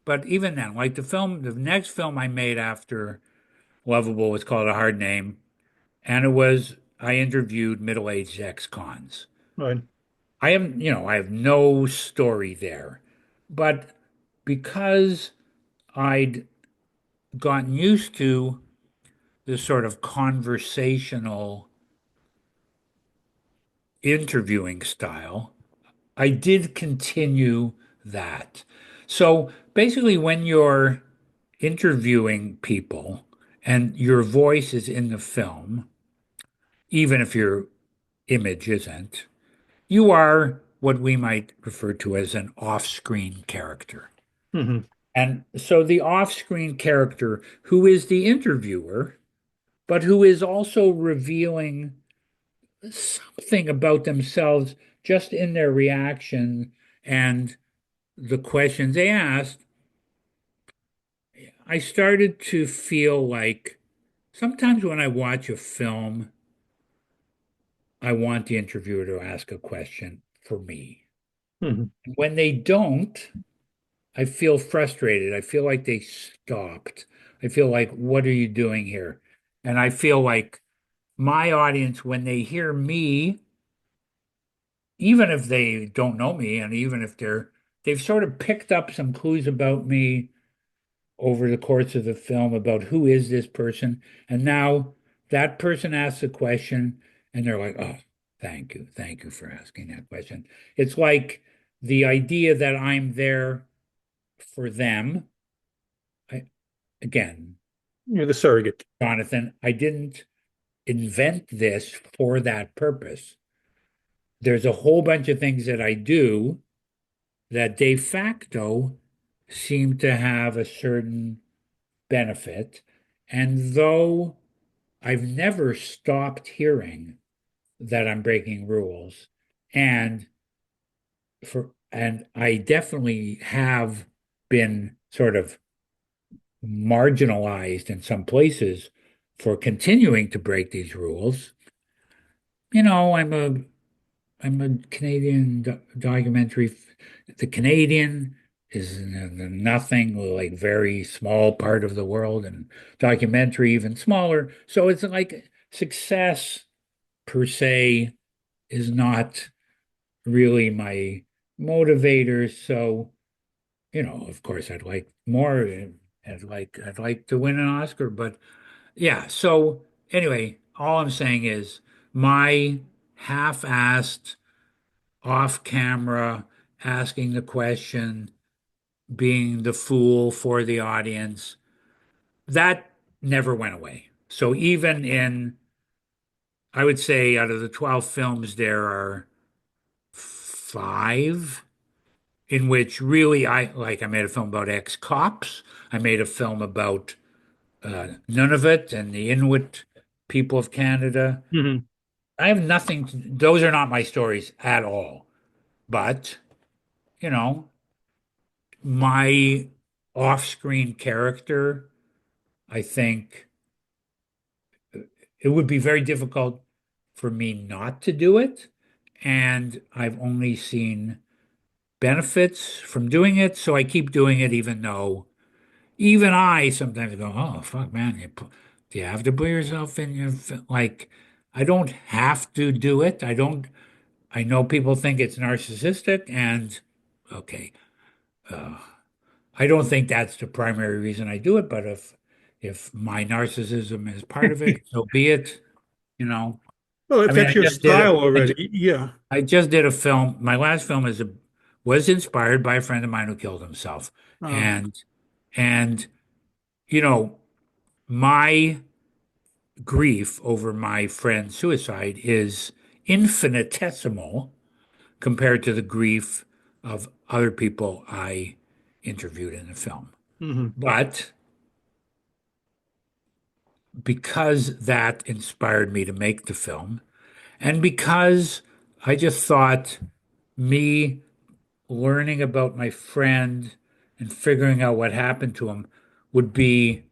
but even then, like the next film I made after Lovable was called A Hard Name, and I interviewed middle-aged ex-cons. Right. I have no story there. But because I'd gotten used to this sort of conversational interviewing style, I did continue that. So basically, when you're interviewing people and your voice is in the film, even if your image isn't, you are what we might refer to as an off-screen character. Hmm. And so the off-screen character, who is the interviewer, but who is also revealing something about themselves just in their reaction and the questions they asked, I started to feel like sometimes when I watch a film, I want the interviewer to ask a question for me. Hmm. When they don't, I feel frustrated. I feel like they stopped. I feel like, what are you doing here? And I feel like my audience, when they hear me, even if they don't know me, and even if they've sort of picked up some clues about me over the course of the film about who is this person, and now that person asks a question, and they're like, "Oh, thank you for asking that question." It's like the idea that I'm there for them. I, again, You're the surrogate. Jonathan, I didn't invent this for that purpose. There's a whole bunch of things that I do that de facto seem to have a certain benefit. And though I've never stopped hearing that I'm breaking rules, and and I definitely have been sort of marginalized in some places for continuing to break these rules. I'm a Canadian documentary. The Canadian is in nothing, like very small part of the world, and documentary even smaller. So it's like success per se is not really my motivator. So, of course, I'd like more. I'd like to win an Oscar, but yeah. So anyway, all I'm saying is my half-assed off camera, asking the question, being the fool for the audience, that never went away. So even I would say out of the 12 films, there are five in which really I made a film about ex-cops. I made a film about Nunavut and the Inuit people of Canada. Hmm. I have those are not my stories at all. But, you know, my off-screen character, I think it would be very difficult for me not to do it. And I've only seen benefits from doing it. So I keep doing it, even though even I sometimes go, oh, fuck, man, do you have to put yourself in like, I don't have to do it. I know people think it's narcissistic, and okay. Uh, I don't think that's the primary reason I do it, but if my narcissism is part of it, so be it, you know. Well, I if mean, that's your style already, yeah. I just did a film. My last film was inspired by a friend of mine who killed himself. Uh, And you know, my grief over my friend's suicide is infinitesimal compared to the grief of other people I interviewed in the film. hmm. But because that inspired me to make the film, and because I just thought me learning about my friend and figuring out what happened to him would be,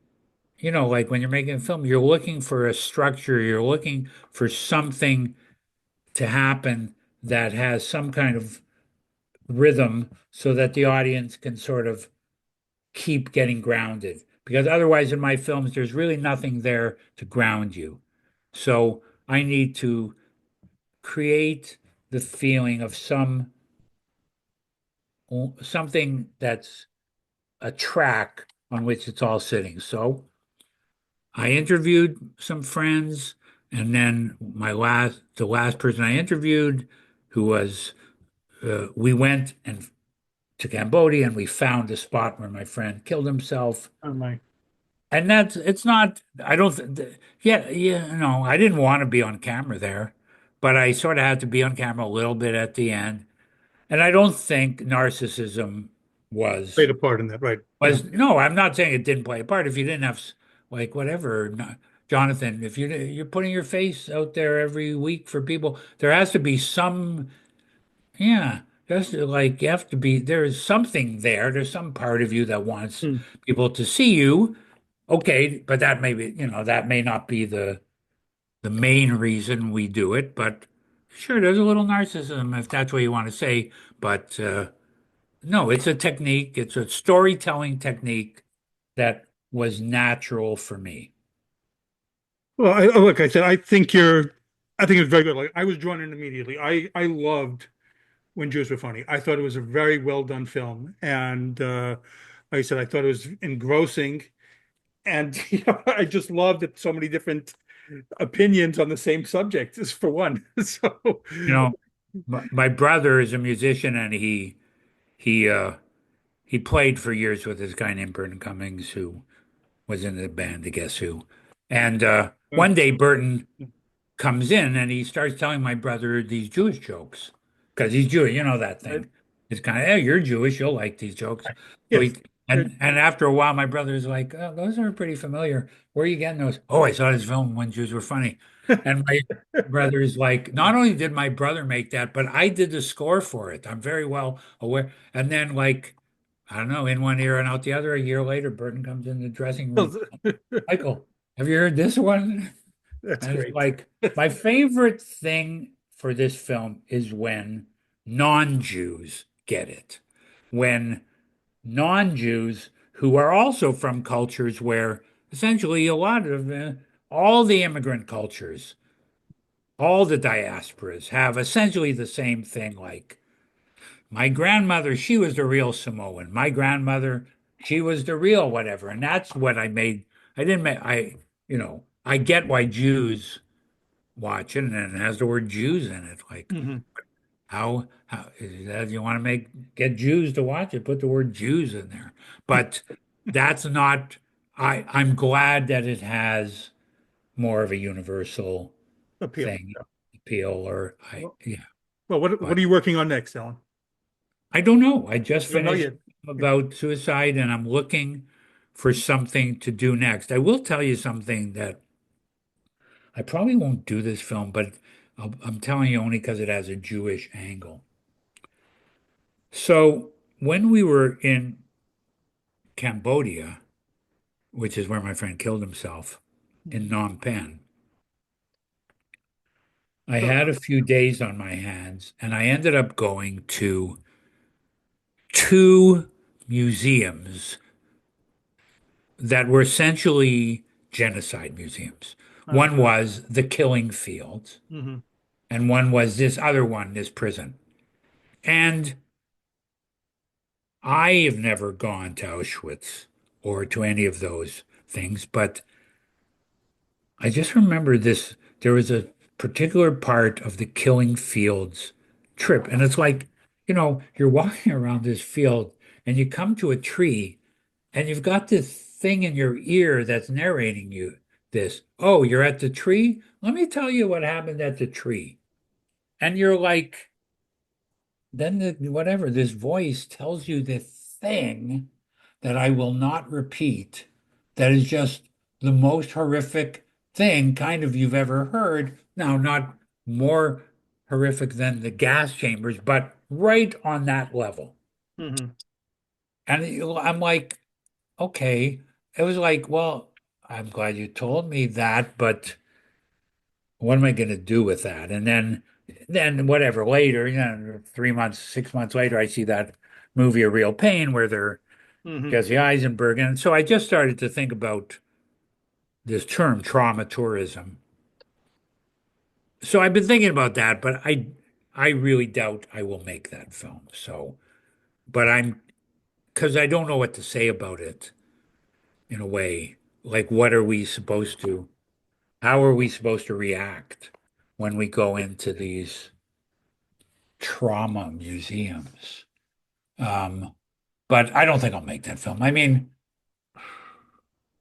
like when you're making a film, you're looking for a structure, you're looking for something to happen that has some kind of rhythm so that the audience can sort of keep getting grounded. Because otherwise, in my films, there's really nothing there to ground you. So I need to create the feeling of something that's a track on which it's all sitting. So I interviewed some friends, and then the last person I interviewed, who was we went to Cambodia and we found the spot where my friend killed himself. Oh my. And that's it's not. I don't. Yeah, yeah. No, I didn't want to be on camera there, but I sort of had to be on camera a little bit at the end. And I don't think narcissism was Played a part in that, right? Yeah. was no. I'm not saying it didn't play a part. If you didn't have like whatever, Jonathan, if you're putting your face out there every week for people, there has to be some. Yeah, just like you have to be. There's something there. There's some part of you that wants Mm. people to see you. Okay, but that may be, that may not be the main reason we do it, but sure, there's a little narcissism if that's what you want to say. But no, it's a technique, it's a storytelling technique that was natural for me. Well, like I said, I think it's very good. Like I was drawn in immediately. I loved when Jews were funny. I thought it was a very well done film, and like I said, I thought it was engrossing, and I just loved that so many different opinions on the same subject, is for one. So, You know, my brother is a musician and he he played for years with this guy named Burton Cummings who was in the band, I guess who. And uh, one day Burton comes in and he starts telling my brother these Jewish jokes because he's Jewish, you know that right? thing. It's kind of, hey, you're Jewish, you'll like these jokes. So Yes. and after a while, my brother's like, oh, those are pretty familiar. Where are you getting those? Oh, I saw this film when Jews were funny. And my brother's like, not only did my brother make that, but I did the score for it. I'm very well aware. And then like, I don't know, in one ear and out the other, a year later, Burton comes in the dressing room. Michael, have you heard this one? That's And it's great. like my favorite thing for this film is when non-Jews get it. When non-Jews who are also from cultures where essentially a lot of all the immigrant cultures, all the diasporas have essentially the same thing. Like my grandmother, she was the real Samoan. My grandmother, she was the real whatever. And that's what I made. I didn't make, I get why Jews watch it, and it has the word Jews in it. Like, Hmm. how is that you want to get Jews to watch it? Put the word Jews in there. But that's not. I'm glad that it has more of a universal Appeal. thing appeal, or Well, yeah. what But are you working on next, Alan? I don't know. I just You don't know finished yet. about suicide, and I'm looking for something to do next. I will tell you something that I probably won't do this film, but I'm telling you only because it has a Jewish angle. So when we were in Cambodia, which is where my friend killed himself in Mhm. Phnom Penh, I So, had a few days on my hands, and I ended up going to two museums that were essentially genocide museums. uh, One was the Killing Fields, mhm. and one was this other one, this prison. And I have never gone to Auschwitz or to any of those things, but I just remember this. There was a particular part of the Killing Fields trip, and it's like, you're walking around this field and you come to a tree and you've got this thing in your ear that's narrating you this. Oh, you're at the tree? Let me tell you what happened at the tree. And you're like, then whatever, this voice tells you this thing that I will not repeat, that is just the most horrific thing kind of you've ever heard. Now, not more horrific than the gas chambers, but right on that level. Mhm. And I'm like, okay. It was like, well, I'm glad you told me that, but what am I going to do with that? And then whatever later, 3 months, 6 months later, I see that movie A Real Pain where they're Mhm. Jesse Eisenberg. And so I just started to think about this term trauma tourism. So I've been thinking about that, but I really doubt I will make that film. So, but because I don't know what to say about it in a way. Like, what are we supposed to, how are we supposed to react when we go into these trauma museums. But I don't think I'll make that film. I mean,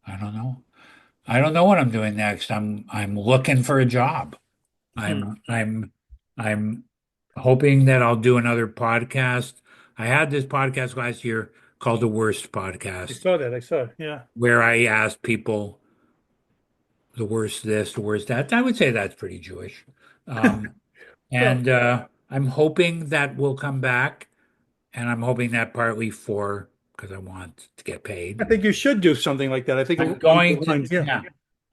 I don't know. I don't know what I'm doing next. I'm looking for a job. Hmm. I'm hoping that I'll do another podcast. I had this podcast last year called The Worst I Podcast, saw that. I saw it. Yeah. where I asked people the worst this, the worst that. I would say that's pretty Jewish. Um, Well, and I'm hoping that will come back, and I'm hoping that partly for because I want to get I paid. think you should do something like that. I think I'm along the going to, lines, yeah. yeah,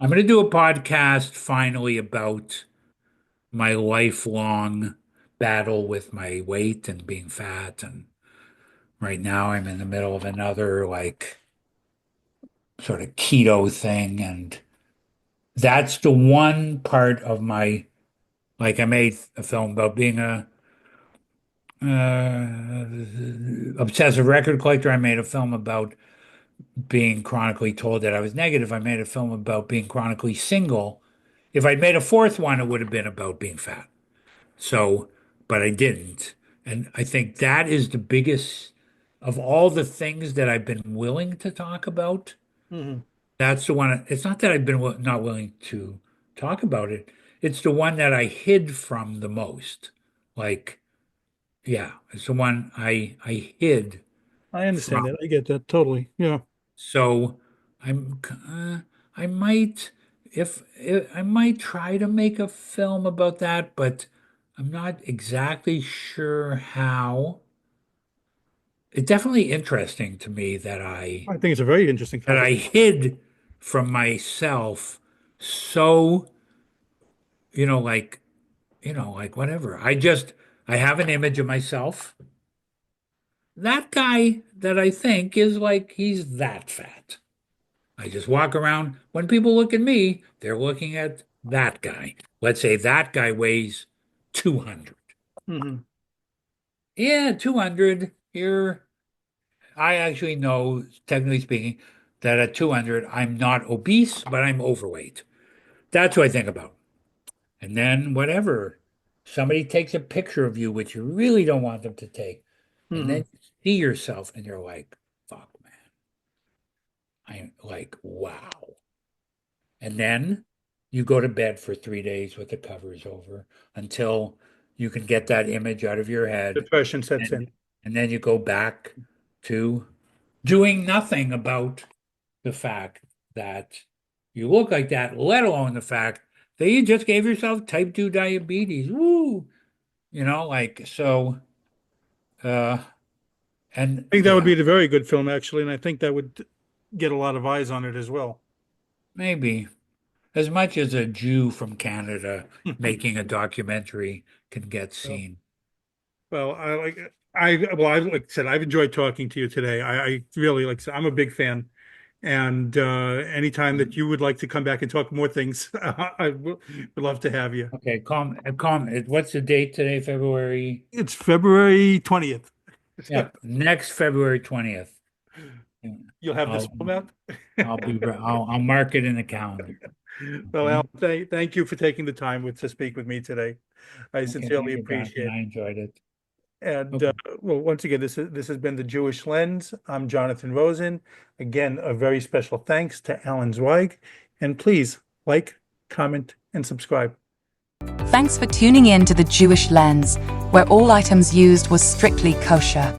I'm going to do a podcast finally about my lifelong battle with my weight and being fat. And right now I'm in the middle of another like sort of keto thing. And that's the one part of my, like I made a film about being a obsessive record collector. I made a film about being chronically told that I was negative. I made a film about being chronically single. If I'd made a fourth one, it would have been about being fat. So, but I didn't. And I think that is the biggest of all the things that I've been willing to talk about. Hmm. That's the one. It's not that I've been not willing to talk about it. It's the one that I hid from the most. Like, yeah, it's the one I hid I understand from. that. I get that totally. Yeah. So I'm I might if I might try to make a film about that, but I'm not exactly sure how. It's definitely interesting to me I think it's a very interesting that topic. I hid from myself so, like, like whatever. I have an image of myself. That guy that I think is like he's that fat. I just walk around. When people look at me, they're looking at that guy. Let's say that guy weighs 200. Hmm. Yeah, 200. Here, I actually know, technically speaking, that at 200, I'm not obese, but I'm overweight. That's what I think about. And then, whatever, somebody takes a picture of you, which you really don't want them to take, and Hmm. then you see yourself and you're like, fuck, man. I'm like, wow. And then you go to bed for 3 days with the covers over until you can get that image out of your head. Depression sets And, in. and then you go back to doing nothing about the fact that you look like that, let alone the fact that you just gave yourself type 2 diabetes. Woo! Like, so, uh, and I think that would yeah, be a very good film, actually, and I think that would get a lot of eyes on it as well. maybe as much as a Jew from Canada making a documentary can get Well, seen. well, I like I said, I've enjoyed talking to you today. I really like I said, I'm a big fan. And anytime that you would like to come back and talk more things, would love to have you. Okay, calm. What's the date today? February. It's February 20th. Yeah, next February 20th. You'll have this I'll film out. I'll mark it in the calendar. Well, Okay. Al, thank you for taking the time to speak with me today. I Okay, sincerely thank you, Jonathan. appreciate I it. enjoyed it. And Okay. well, once again, this has been the Jewish Lens. I'm Jonathan Rosen. Again, a very special thanks to Alan Zweig. And please like, comment, and subscribe. Thanks for tuning in to the Jewish Lens, where all items used was strictly kosher.